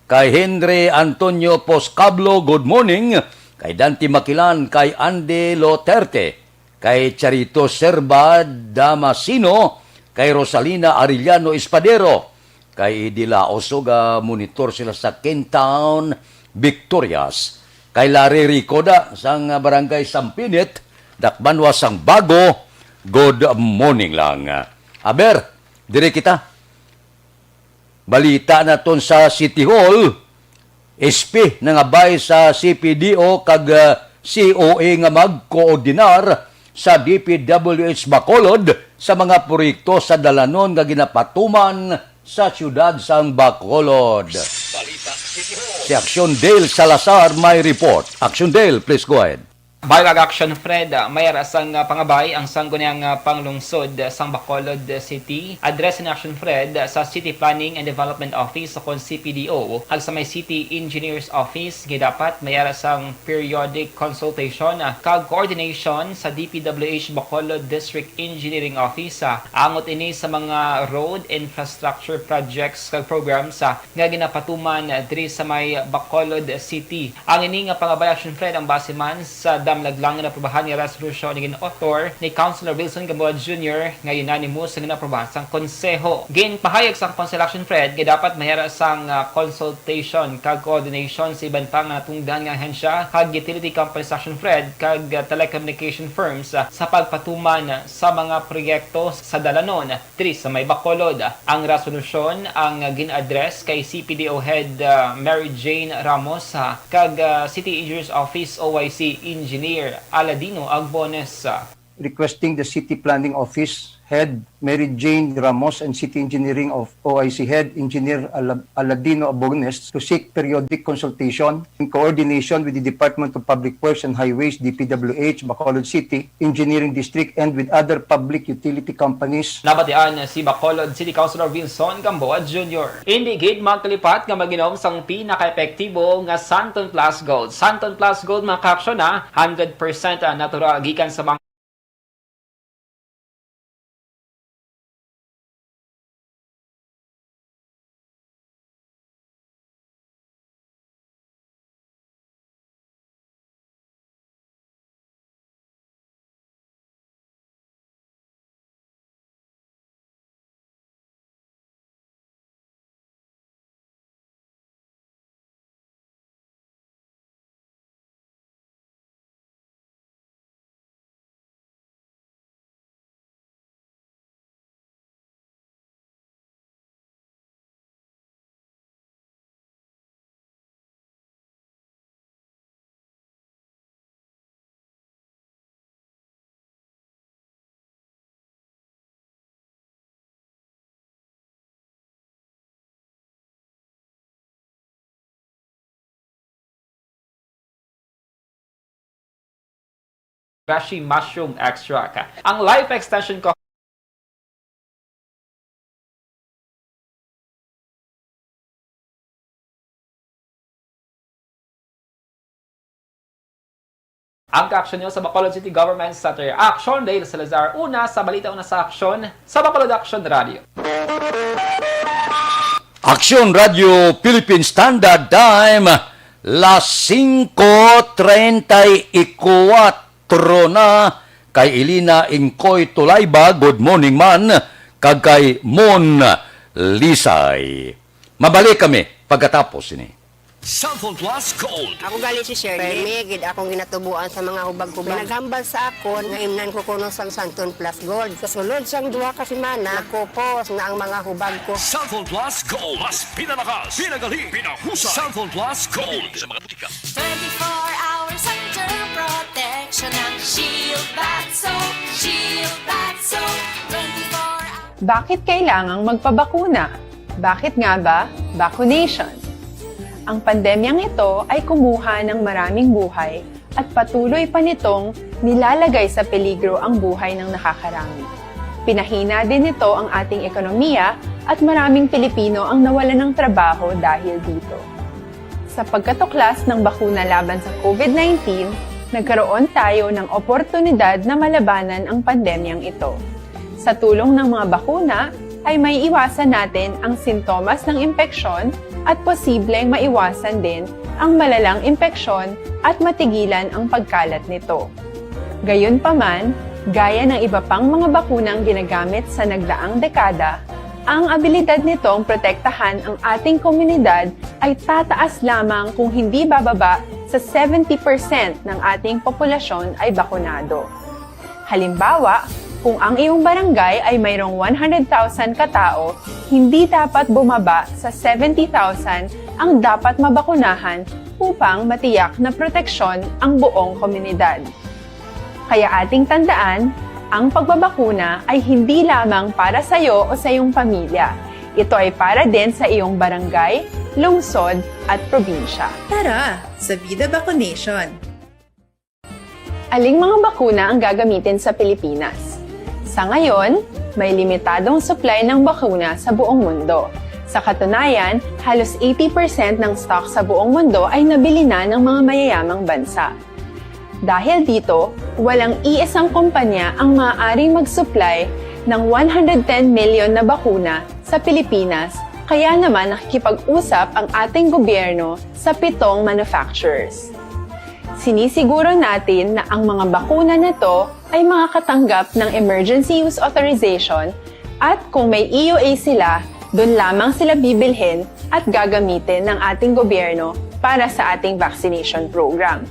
Speaker 3: Kay Henry Antonio Poscablo, good morning. Kay Dante Makilan, kay Andy Loterte, kay Charito Serba Damasino, kay Rosalina Arellano Espadero, kay Idila Osoga, monitor sila sa Kintown, Victorias, kay Larry Ricoda, sang barangay Sampinit, dakbanwa sang Bago, good morning lang. Aber, dire kita. Balita na ton sa City Hall, SP nangabay sa CPDO kag COA nga magkoordinar sa DPWH Bacolod sa mga proyekto sa dalanon nga ginapatuman sa siyudad sang Bacolod. Si Action Dale Salazar may report. Action Dale, please go ahead.
Speaker 14: Balag Action Fred, may rasang pangabay ang sangguniang panglungsod sang Bacolod City. Address ni Action Fred sa City Planning and Development Office sa CPDO ag sa may City Engineers Office gidapat may rasang periodic consultation kag coordination sa DPWH Bacolod District Engineering Office. Angot ini sa mga road infrastructure projects kag programs nga ginapatuman diri sa may Bacolod City. Ang ini nga pangabay Action Fred ang basiman sa damlaglang na naprobahan ni resolution ni author ni Councilor Wilson Gamboa Jr. nga unanimous sa ginaprobahan sang konseho. Ginpahayag sang Council Action Fred nga dapat mahera sang consultation kag coordination sa iban pang natungdan nga ahensya kag utility companies Action Fred kag telecommunication firms sa pagpatuman sa mga proyekto sa dalanon diri sa may Bacolod. Ang resolusyon ang gin-address kay CPDO Head Mary Jane Ramos kag City Engineers Office OIC Engineer Aladino Agbones.
Speaker 12: requesting the City Planning Office Head Mary Jane Ramos and City Engineering of OIC Head Engineer Aladino Abones to seek periodic consultation in coordination with the Department of Public Works and Highways, DPWH, Bacolod City Engineering District, and with other public utility companies.
Speaker 14: Nabatian si Bacolod City Councilor Wilson Gamboa Jr. Indicate magkalipat nga maginom sang pinaka-epektibo nga Santon Plus Gold. Santon Plus Gold mga kaaksyon na 100% natural gikan sa mga Rashi Mushroom Extract. Ang life extension ko ang ka-aksyon nyo sa Bacolod City Government Center. Action Dale Salazar. Una sa balita, una sa aksyon sa Bacolod Action Radio.
Speaker 3: Action Radio Philippine Standard Time, las 5:34 na kay Elina Incoy Tulayba. Good morning man. Kag kay Mon Lisay. Mabalik kami pagkatapos ini.
Speaker 10: Santon Plus Gold.
Speaker 15: Ako galing si Shirley. Megid akong ginatubuan sa mga hubag-hubag. Naghambal sa akon nga imnan ko kuno sang Santon Plus Gold. Kasulod sang duha ka semana, nakupos na ang mga hubag ko.
Speaker 10: Santon Plus Gold. Mas pinalakas, pinagaling, pinahusay. Santon Plus Gold. Sa mga butika.
Speaker 16: 24 hours under protection ng Shield Bath Soap. Shield Bath Soap. 24 hours.
Speaker 1: Bakit kailangang magpabakuna? Bakit nga ba? Vaccination. Ang pandemyang ito ay kumuha ng maraming buhay at patuloy pa nitong nilalagay sa peligro ang buhay ng nakakarami. Pinahina din nito ang ating ekonomiya at maraming Pilipino ang nawalan ng trabaho dahil dito. Sa pagkatuklas ng bakuna laban sa COVID-19, nagkaroon tayo ng oportunidad na malabanan ang pandemyang ito. Sa tulong ng mga bakuna, ay may iwasan natin ang sintomas ng impeksyon at posibleng maiwasan din ang malalang impeksyon at matigilan ang pagkalat nito. Gayunpaman, gaya ng iba pang mga bakunang ginagamit sa nagdaang dekada, ang abilidad nitong protektahan ang ating komunidad ay tataas lamang kung hindi bababa sa 70% ng ating populasyon ay bakunado. Halimbawa, kung ang iyong barangay ay mayroong 100,000 katao, hindi dapat bumaba sa 70,000 ang dapat mabakunahan upang matiyak na proteksyon ang buong komunidad. Kaya ating tandaan, ang pagbabakuna ay hindi lamang para sa iyo o sa iyong pamilya. Ito ay para din sa iyong barangay, lungsod at probinsya.
Speaker 2: Tara, sa Vida Vaccination!
Speaker 1: Aling mga bakuna ang gagamitin sa Pilipinas? Sa ngayon, may limitadong supply ng bakuna sa buong mundo. Sa katunayan, halos 80% ng stock sa buong mundo ay nabili na ng mga mayayamang bansa. Dahil dito, walang iisang kumpanya ang maaaring mag-supply ng 110 million na bakuna sa Pilipinas, kaya naman nakikipag-usap ang ating gobyerno sa 7 manufacturers. Sinisiguro natin na ang mga bakuna na to ay makakatanggap ng Emergency Use Authorization at kung may EUA sila, doon lamang sila bibilhin at gagamitin ng ating gobyerno para sa ating vaccination program.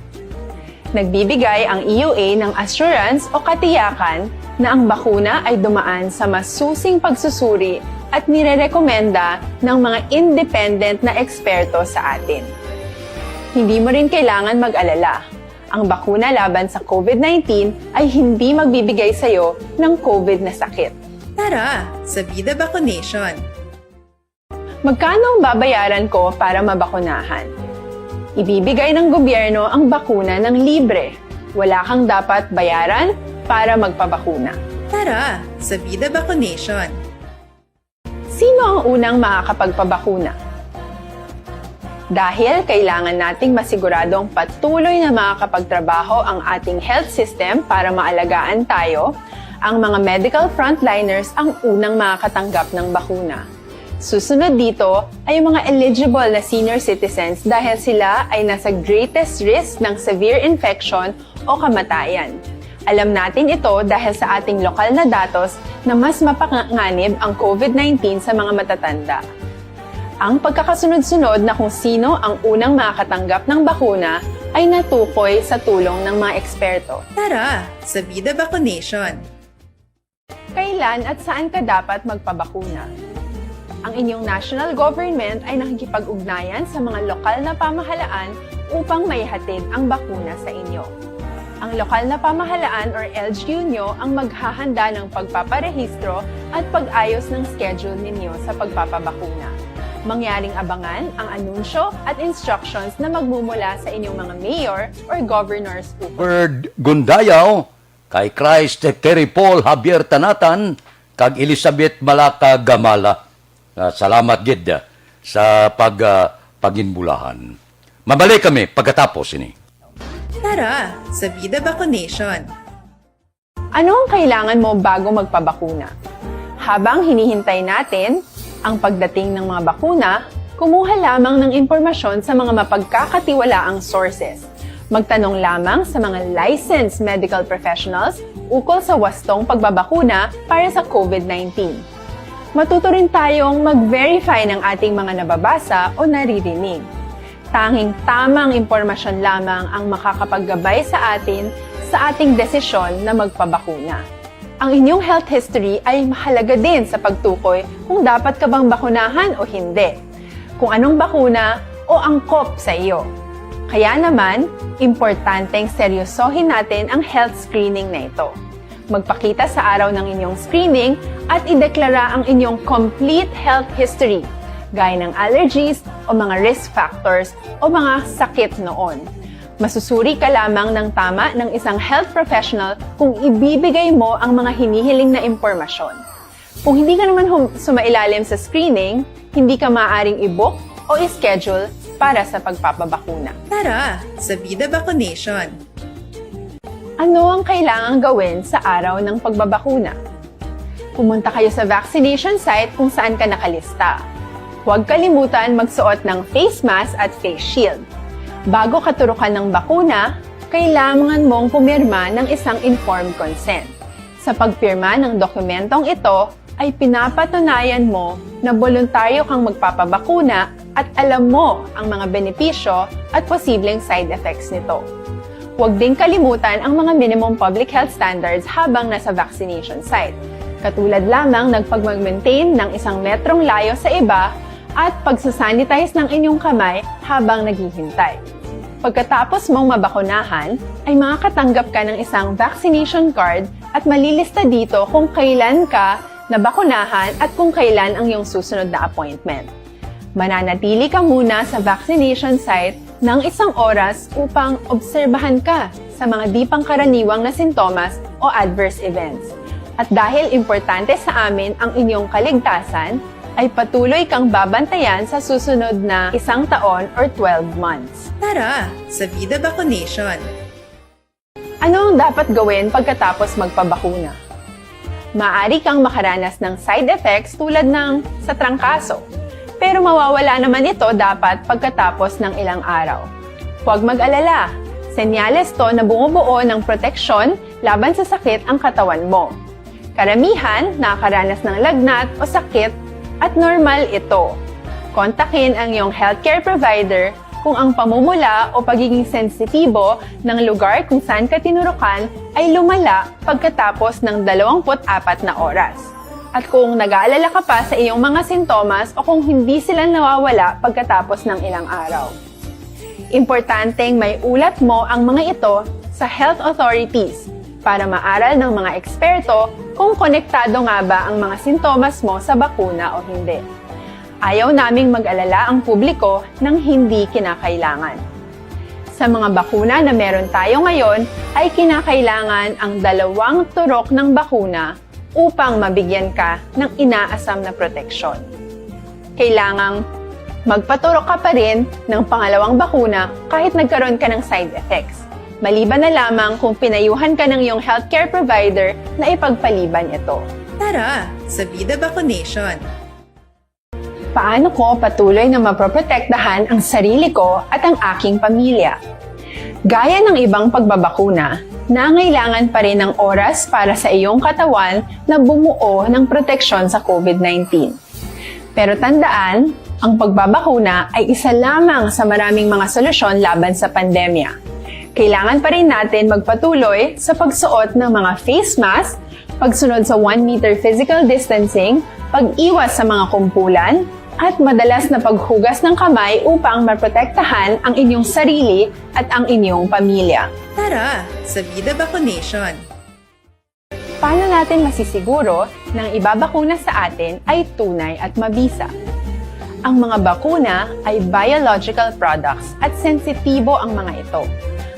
Speaker 1: Nagbibigay ang EUA ng assurance o katiyakan na ang bakuna ay dumaan sa masusing pagsusuri at nirerekomenda ng mga independent na eksperto sa atin. Hindi mo rin kailangan mag-alala. Ang bakuna laban sa COVID-19 ay hindi magbibigay sa'yo ng COVID na sakit.
Speaker 2: Tara sa Vida Vaccination.
Speaker 1: Magkano ang babayaran ko para mabakunahan? Ibibigay ng gobyerno ang bakuna ng libre. Wala kang dapat bayaran para magpabakuna.
Speaker 2: Tara sa Vida Vaccination.
Speaker 1: Sino ang unang makakapagpabakuna? Dahil kailangan nating masiguradong patuloy na makakapagtrabaho ang ating health system para maalagaan tayo, ang mga medical frontliners ang unang makakatanggap ng bakuna. Susunod dito ay yung mga eligible na senior citizens dahil sila ay nasa greatest risk ng severe infection o kamatayan. Alam natin ito dahil sa ating lokal na datos na mas mapanganib ang COVID-19 sa mga matatanda. Ang pagkakasunod-sunod na kung sino ang unang makakatanggap ng bakuna ay natukoy sa tulong ng mga eksperto.
Speaker 2: Tara sa Vida Vaccination.
Speaker 1: Kailan at saan ka dapat magpabakuna? Ang inyong national government ay nakikipag-ugnayan sa mga lokal na pamahalaan upang maihatid ang bakuna sa inyo. Ang lokal na pamahalaan or LGU nyo ang maghahanda ng pagpaparehistro at pag-ayos ng schedule ninyo sa pagpapabakuna. Mangyaring abangan ang anunsyo at instructions na magmumula sa inyong mga mayor or governors.
Speaker 3: Bird Gundayaw, kay Christ Terry Paul Javier Tanatan, kag Elizabeth Malaka Gamala. Salamat gid sa paginbulahan. Mabalik kami pagkatapos ini.
Speaker 2: Tara sa Vida Vaccination.
Speaker 1: Ano ang kailangan mo bago magpabakuna? Habang hinihintay natin ang pagdating ng mga bakuna, kumuha lamang ng impormasyon sa mga mapagkakatiwalaang sources. Magtanong lamang sa mga licensed medical professionals ukol sa wastong pagbabakuna para sa COVID-19. Matuto rin tayong mag-verify ng ating mga nababasa o naririnig. Tanging tamang impormasyon lamang ang makakapaggabay sa ating desisyon na magpabakuna. Ang inyong health history ay mahalaga din sa pagtukoy kung dapat ka bang bakunahan o hindi, kung anong bakuna o angkop sa iyo. Kaya naman, importanteng seryosohin natin ang health screening na ito. Magpakita sa araw ng inyong screening at ideklara ang inyong complete health history, gaya ng allergies o mga risk factors o mga sakit noon. Masusuri ka lamang ng tama ng isang health professional kung ibibigay mo ang mga hinihiling na impormasyon. Kung hindi ka naman sumailalim sa screening, hindi ka maaaring i-book o i-schedule para sa pagpapabakuna.
Speaker 2: Tara sa Vida Vaccination.
Speaker 1: Ano ang kailangang gawin sa araw ng pagbabakuna? Pumunta kayo sa vaccination site kung saan ka nakalista. Huwag kalimutan magsuot ng face mask at face shield. Bago katurukan ng bakuna, kailangan mong pumirma ng isang informed consent. Sa pagpirma ng dokumentong ito, ay pinapatunayan mo na voluntaryo kang magpapabakuna at alam mo ang mga benepisyo at posibleng side effects nito. Huwag din kalimutan ang mga minimum public health standards habang nasa vaccination site. Katulad lamang ng pag-maintain ng 1 metrong layo sa iba at pagsasanitize ng inyong kamay habang naghihintay. Pagkatapos mong mabakunahan, ay makakatanggap ka ng isang vaccination card at malilista dito kung kailan ka nabakunahan at kung kailan ang iyong susunod na appointment. Mananatili ka muna sa vaccination site ng 1 oras upang obserbahan ka sa mga di pangkaraniwang na sintomas o adverse events. At dahil importante sa amin ang inyong kaligtasan, ay patuloy kang babantayan sa susunod na 1 taon or 12 months.
Speaker 2: Tara sa Vida Vaccination.
Speaker 1: Ano ang dapat gawin pagkatapos magpabakuna? Maaari kang makaranas ng side effects tulad ng sa trangkaso, pero mawawala naman ito dapat pagkatapos ng ilang araw. Huwag mag-alala, senyales to na bumubuo ng proteksyon laban sa sakit ang katawan mo. Karamihan nakakaranas ng lagnat o sakit at normal ito. Kontakin ang iyong healthcare provider kung ang pamumula o pagiging sensitibo ng lugar kung saan ka tinurukan ay lumala pagkatapos ng 24 na oras. At kung nag-aalala ka pa sa iyong mga sintomas o kung hindi sila nawawala pagkatapos ng ilang araw. Importanteng may ulat mo ang mga ito sa health authorities para maaral ng mga eksperto kung konektado nga ba ang mga sintomas mo sa bakuna o hindi. Ayaw naming mag-alala ang publiko ng hindi kinakailangan. Sa mga bakuna na meron tayo ngayon ay kinakailangan ang 2 turok ng bakuna upang mabigyan ka ng inaasam na proteksyon. Kailangang magpaturok ka pa rin ng pangalawang bakuna kahit nagkaroon ka ng side effects. Maliban na lamang kung pinayuhan ka ng iyong healthcare provider na ipagpaliban ito.
Speaker 2: Tara sa Vida Vacunation!
Speaker 1: Paano ko patuloy na maproprotektahan ang sarili ko at ang aking pamilya? Gaya ng ibang pagbabakuna, nangailangan pa rin ng oras para sa iyong katawan na bumuo ng proteksyon sa COVID-19. Pero tandaan, ang pagbabakuna ay isa lamang sa maraming mga solusyon laban sa pandemya. Kailangan pa rin natin magpatuloy sa pagsuot ng mga face mask, pagsunod sa 1 meter physical distancing, pag-iwas sa mga kumpulan, at madalas na paghugas ng kamay upang maprotektahan ang inyong sarili at ang inyong pamilya.
Speaker 2: Tara sa Vida Vacunation!
Speaker 1: Paano natin masisiguro na ang ibabakuna sa atin ay tunay at mabisa? Ang mga bakuna ay biological products at sensitibo ang mga ito.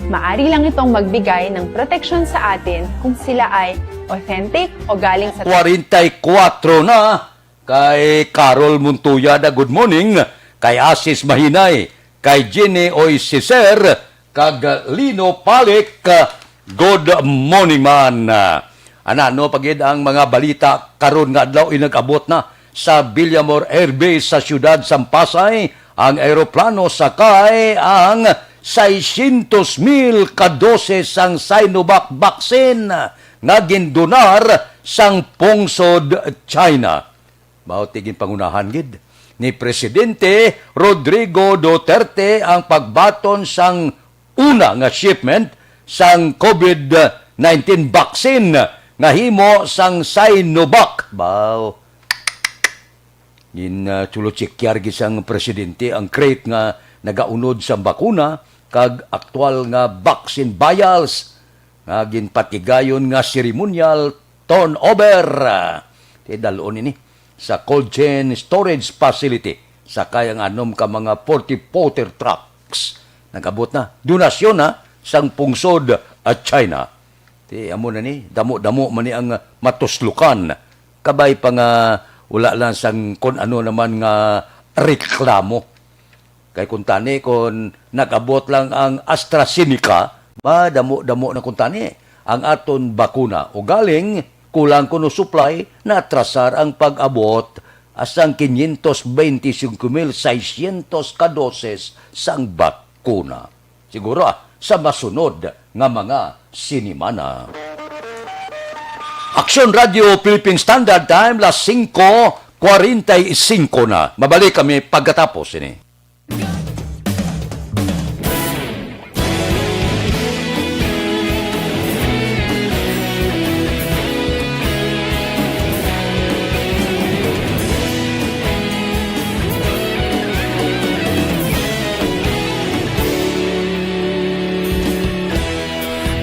Speaker 1: Maari lang itong magbigay ng proteksyon sa atin kung sila ay authentic o galing sa
Speaker 3: 44 na kay Carol Muntuyada, good morning. Kay Asis Mahinay, kay Jenny Oisiser, kag Lino Palik, good morning man. Ano pagid ang mga balita karon nga adlaw inag-abot na sa Villamor Air Base sa siyudad Sampasay ang eroplano sakay ang 600,000 ka doses sang Sinovac vaccine nga gindonar sang pungsod China. Mautigin pangunahan gid ni Presidente Rodrigo Duterte ang pagbaton sang una nga shipment sang COVID-19 vaccine nga himo sang Sinovac. Chuluchikyar gisang presidente ang crate nga nagaunod sa bakuna kag aktual nga vaccine vials nga ginpatigayon nga ceremonial turnover. Dalon ini sa cold chain storage facility sa kayang anom ka mga 40-footer trucks. Nagabot na donasyon na sang pungsod at China. Amo na ni damo-damo man ni ang matuslukan kabay pa nga wala lang sang kon ano naman nga reklamo. Kay kung tani, kung nag-abot lang ang AstraZeneca, damo-damo na kung tani ang aton bakuna. O galing, kulang kuno supply, na atrasar ang pag-abot asang 525,600 ka doses sang bakuna. Siguro sa masunod nga mga sinimana. Aksyon Radio Philippine Standard Time, las 5:45 na. Mabalik kami pagkatapos ini.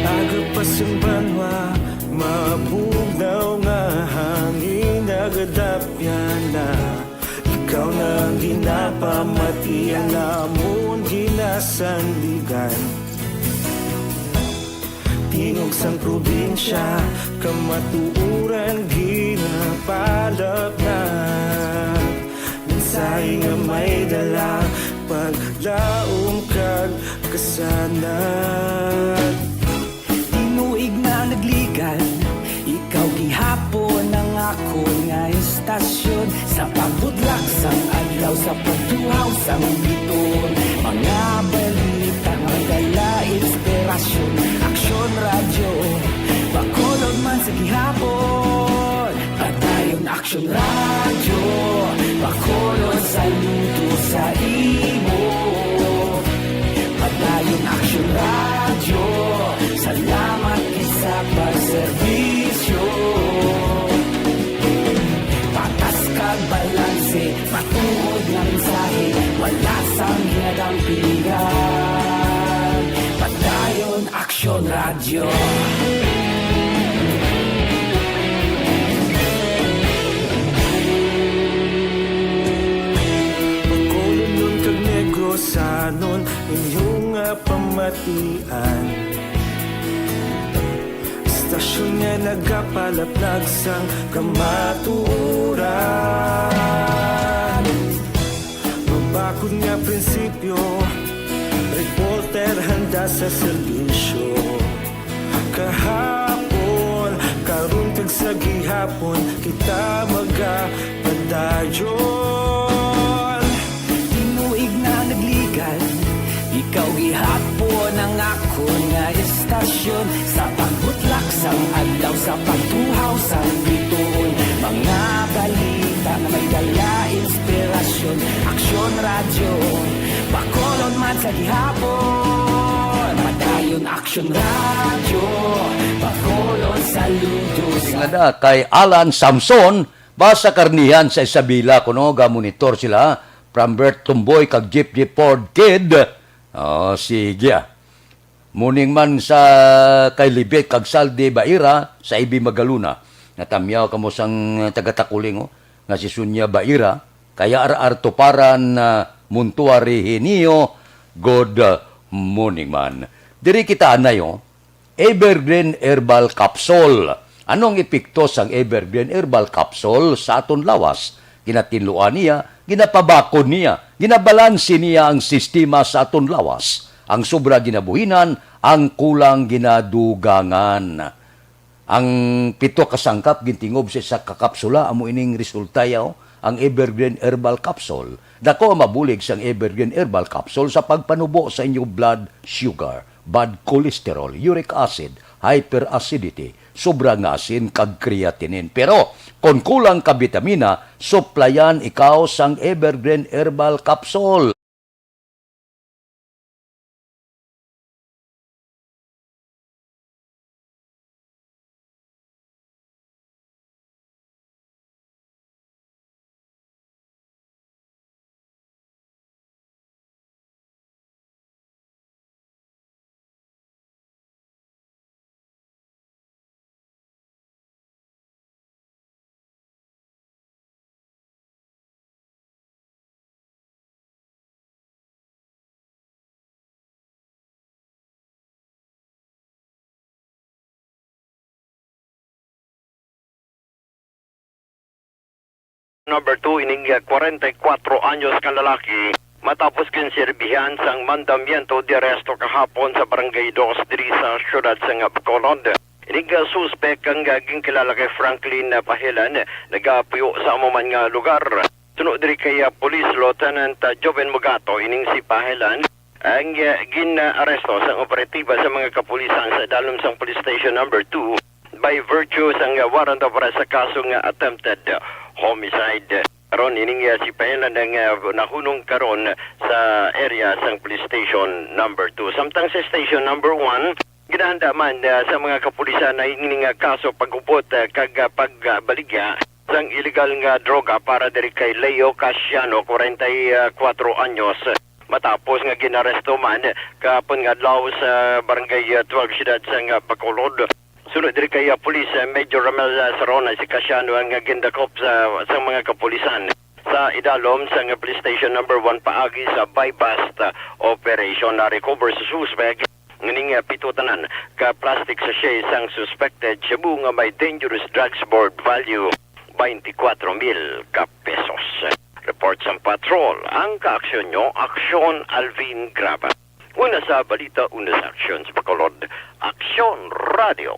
Speaker 8: Agapasumbanwa, mapugnaw nga hangin nagadapyan na. Ikaw nang ginapamati ang amon ginasandigan. Tingog sang probinsya, kamatuuran ginapalap na. Minsay nga may dala, paglaong kag kasanan.
Speaker 9: Tinuig na nagligan, ikaw gihapon ang ako nga estasyon. Sa pagbudlak sang adlaw, sa pagtuhaw sang biton. Mga balita, magdala inspirasyon. Aksyon radyo, bakulog man sa gihapon. Patayon aksyon radyo, bakulog sa luto sa imo. Patayon aksyon radyo, salamat isa pagserbisyo. Patas kag balanse, matuod ng mensahe, wala sang hinadang pilihan. Radyo.
Speaker 8: Pagkulunod kag negosanon inyong pamatian. Stasyon nga nagapalaplag sang kamaturan. Mabakod nga prinsipyo, reporter handa sa serbisyo. Kahapon, karon kag sa gihapon, kita magapadayon.
Speaker 9: Tinuig na nagligan, ikaw gihapon ang ako nga estasyon. Sa pagbutlak sang adlaw, sa pagtuhaw sang bituon. Mga balita na may dala inspirasyon. Aksyon radyo, Bacolod man sa gihapon. Padayon Aksyon radyo, Bacolod saludo sa
Speaker 3: Tingnan na kay Alan Samson, basa karnihan sa Isabela kuno ga monitor sila from Bert Tumboy kag Jeep Ford Kid. Sige. Muning man sa kay Libet kag Salde Baira sa Ibi Magaluna. Natamyaw kamo sang taga-Takuling nga si Sunya Baira kaya ar-artuparan Muntuari Hinio. Good morning man. Diri kita anayo Evergreen Herbal Capsule. Anong epekto sang Evergreen Herbal Capsule sa aton lawas? Ginatinluan niya, ginapabakod niya, ginabalansi niya ang sistema sa aton lawas. Ang sobra ginabuhinan, ang kulang ginadugangan. Ang pito kasangkap gintingob sa isa kakapsula, amo ining resulta yaw, ang Evergreen Herbal Capsule. Dako ang mabulig sang Evergreen Herbal Capsule sa pagpanubo sa inyong blood sugar, bad cholesterol, uric acid, hyperacidity, sobrang asin kag creatinine. Pero kung kulang ka bitamina, suplayan ikaw sang Evergreen Herbal Capsule.
Speaker 17: Number 2, ining 44 anyos ka lalaki matapos kinserbihan sang mandamiento de arresto kahapon sa barangay 2 diri sa syudad sa Bacolod. Ining suspek ang gaging kilala kay Franklin Pahilan, nagapuyo sa amuman nga lugar. Sunod diri kay Police Lieutenant Joven Mugato, ining si Pahilan ang gin-aresto sa operatiba sa mga kapulisan sa dalom sang Police Station number 2 by virtue sang warrant of arrest sa kasong attempted homicide. Karon ining si Pahilan ang nahunong karon sa area sang Police Station number 2. Samtang sa Station number 1, ginahanda man sa mga kapulisan na ining kaso pagupot kag pagbaligya sang illegal nga droga para diri kay Leo Casiano, 44 anyos. Matapos nga ginaresto man kapon nga adlaw sa barangay 12 siyudad sa Bacolod. Sunod diri kay Police Major Ramel Sarona, si Casiano ang gindakop sa mga kapulisan sa idalom sa Police Station number 1 paagi sa bypass operation. Na-recover sa suspect nganing pitutanan ka plastic sachet sang suspected shabu nga may dangerous drugs board value 24,000 ka pesos. Report sa patrol, ang kaaksyon nyo, Aksyon Alvin Graba. Una sa balita, una sa aksyon sa Bacolod, Aksyon Radio.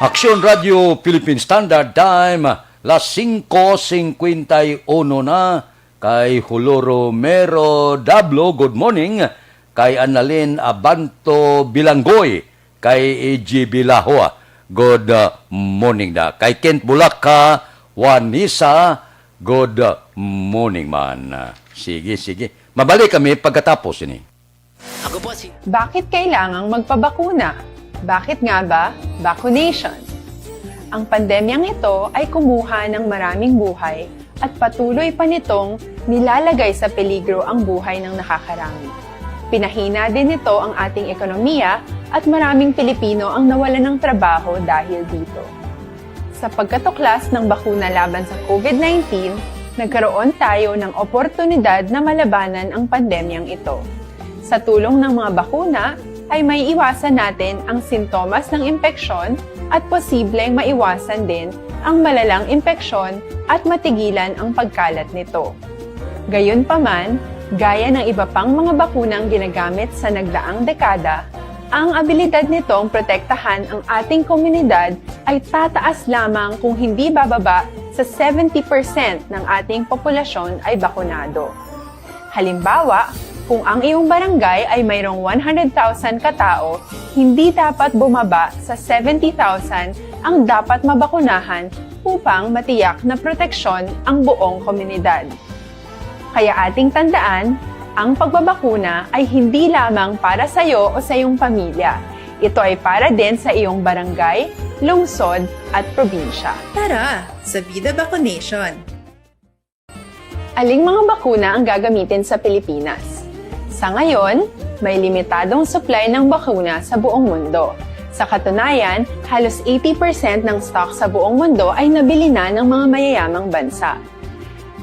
Speaker 3: Aksyon Radio Philippine Standard Time, las 5:51 na. Kay Julio Romero Dablo, good morning. Kay Annalyn Abanto Bilanggoy, kay E.G. Bilahoa, good morning na. Kay Kent Bulaka, Juanisa, good morning man. Sige. Mabalik kami pagkatapos ini.
Speaker 1: Bakit kailangang magpabakuna? Bakit nga ba? Vaccination. Ang pandemyang ito ay kumuha ng maraming buhay at patuloy pa nitong nilalagay sa peligro ang buhay ng nakakarami. Pinahina din nito ang ating ekonomiya at maraming Pilipino ang nawalan ng trabaho dahil dito. Sa pagkatuklas ng bakuna laban sa COVID-19, nagkaroon tayo ng oportunidad na malabanan ang pandemyang ito. Sa tulong ng mga bakuna, ay may iwasan natin ang sintomas ng impeksyon at posibleng maiwasan din ang malalang impeksyon at matigilan ang pagkalat nito. Gayunpaman, gaya ng iba pang mga bakunang ginagamit sa nagdaang dekada, ang abilidad nitong protektahan ang ating komunidad ay tataas lamang kung hindi bababa sa 70% ng ating populasyon ay bakunado. Halimbawa, kung ang iyong barangay ay mayroong 100,000 katao, hindi dapat bumaba sa 70,000 ang dapat mabakunahan upang matiyak na proteksyon ang buong komunidad. Kaya ating tandaan, ang pagbabakuna ay hindi lamang para sa iyo o sa iyong pamilya. Ito ay para din sa iyong barangay, lungsod at probinsya.
Speaker 2: Tara, sa Vida Vaccination!
Speaker 1: Aling mga bakuna ang gagamitin sa Pilipinas? Sa ngayon, may limitadong supply ng bakuna sa buong mundo. Sa katunayan, halos 80% ng stock sa buong mundo ay nabili na ng mga mayayamang bansa.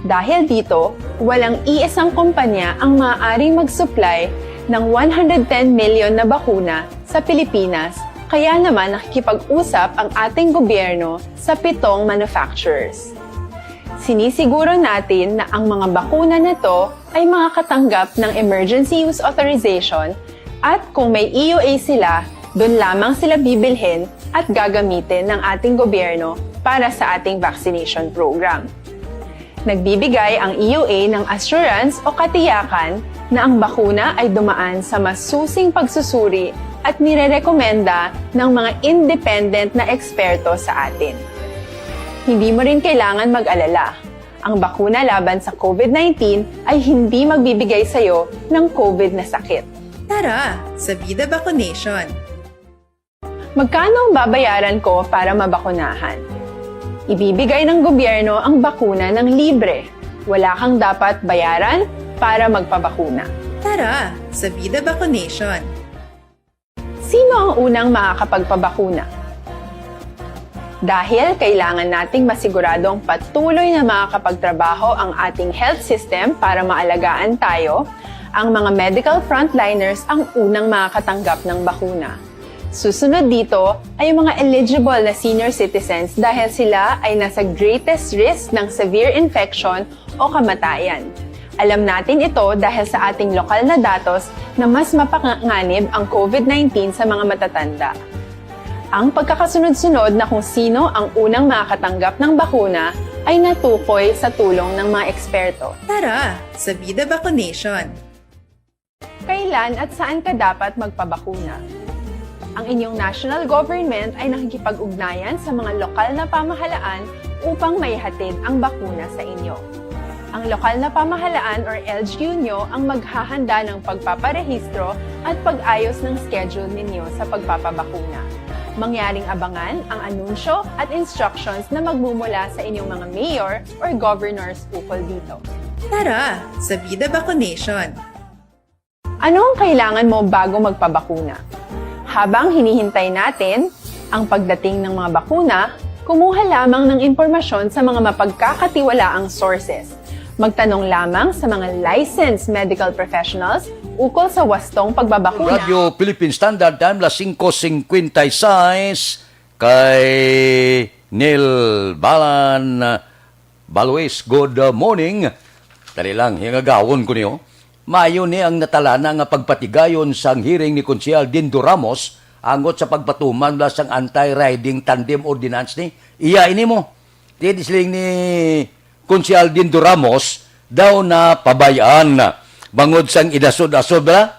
Speaker 1: Dahil dito, walang iisang kumpanya ang maaaring mag-supply ng 110 million na bakuna sa Pilipinas, kaya naman nakikipag-usap ang ating gobyerno sa 7 manufacturers. Sinisiguro natin na ang mga bakuna na to ay makakatanggap ng Emergency Use Authorization at kung may EUA sila, doon lamang sila bibilhin at gagamitin ng ating gobyerno para sa ating vaccination program. Nagbibigay ang EUA ng assurance o katiyakan na ang bakuna ay dumaan sa masusing pagsusuri at nirerekomenda ng mga independent na eksperto sa atin. Hindi mo rin kailangan mag-alala. Ang bakuna laban sa COVID-19 ay hindi magbibigay sa iyo ng COVID na sakit.
Speaker 2: Tara, sa Vida Vaccination!
Speaker 1: Magkano ang babayaran ko para mabakunahan? Ibibigay ng gobyerno ang bakuna ng libre. Wala kang dapat bayaran para magpabakuna.
Speaker 2: Tara, sa Vida Vaccination!
Speaker 1: Sino ang unang makakapagpabakuna? Dahil kailangan nating masiguradong patuloy na makakapagtrabaho ang ating health system para maalagaan tayo, ang mga medical frontliners ang unang makakatanggap ng bakuna. Susunod dito ay mga eligible na senior citizens dahil sila ay nasa greatest risk ng severe infection o kamatayan. Alam natin ito dahil sa ating lokal na datos na mas mapanganib ang COVID-19 sa mga matatanda. Ang pagkakasunod-sunod na kung sino ang unang makakatanggap ng bakuna ay natukoy sa tulong ng mga eksperto.
Speaker 2: Tara, sa Vida Vaccination!
Speaker 1: Kailan at saan ka dapat magpabakuna? Ang inyong national government ay nakikipag-ugnayan sa mga lokal na pamahalaan upang maihatid ang bakuna sa inyo. Ang lokal na pamahalaan or LGU nyo ang maghahanda ng pagpaparehistro at pag-ayos ng schedule ninyo sa pagpapabakuna. Mangyaring abangan ang anunsyo at instructions na magmumula sa inyong mga mayor or governors ukol dito.
Speaker 2: Tara, sa Vida Vaccination!
Speaker 1: Ano ang kailangan mo bago magpabakuna? Habang hinihintay natin ang pagdating ng mga bakuna, kumuha lamang ng impormasyon sa mga mapagkakatiwalaang sources. Magtanong lamang sa mga licensed medical professionals ukol sa wastong pagbabakuna.
Speaker 3: Radio Philippine Standard Time, las 5:56 kay Neil Balan Balwes. Good morning. Dali lang, hingagawon ko niyo. Mayo ni ang natalana nga pagpatigayon sang hearing ni Konsyal Dindo Ramos angot sa pagpatuman la sang anti-riding tandem ordinance ni. Iya ini mo. Tidisling ni Konsyal Dindo Ramos daw na pabayaan bangod sang idasod-asod ba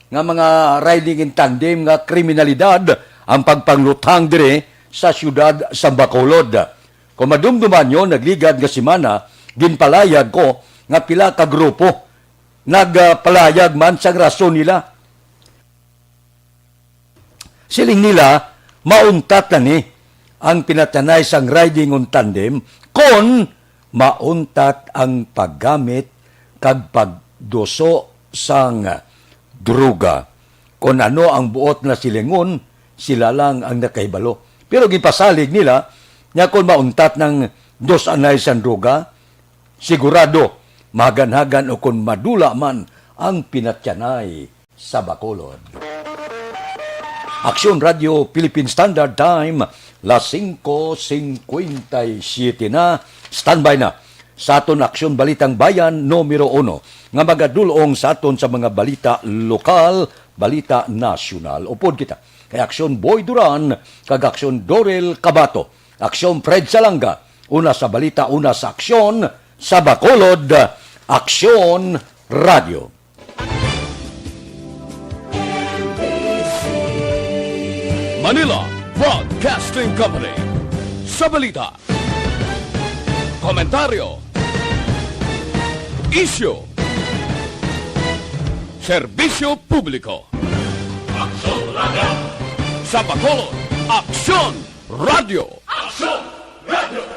Speaker 3: nga mga riding in tandem nga kriminalidad ang pagpanglutang dire sa siyudad sa Bacolod. Kung madumduman nyo, nagligad nga simana, ginpalayag ko nga pila ka grupo nagpalayag man sang rason nila. Siling nila, mauntat na ni ang pinatanay sang riding on tandem kon mauntat ang paggamit kag pagdoso sang druga. Kung ano ang buot na silingon, sila lang ang nakahibalo. Pero gipasalig nila, nga kung mauntat ng dos anay sa droga, sigurado, maganhagan o kung madula man ang pinatyanay sa Bacolod. Aksyon Radio Philippine Standard Time, las 5:57 na, standby na sa aton Aksyon Balitang Bayan numero 1 nga magadulong sa aton sa mga balita lokal, balita nasyonal. Upod kita kay Aksyon Boy Duran, kag Aksyon Dorel Cabato, Aksyon Fred Salanga, una sa balita, una sa aksyon sa Bacolod, Aksyon Radio.
Speaker 10: Manila Broadcasting Company. Sa balita, komentaryo, issue, serbisyo publiko. Aksyon Radio. Sa Bacolod, Aksyon Radio. Aksyon Radio.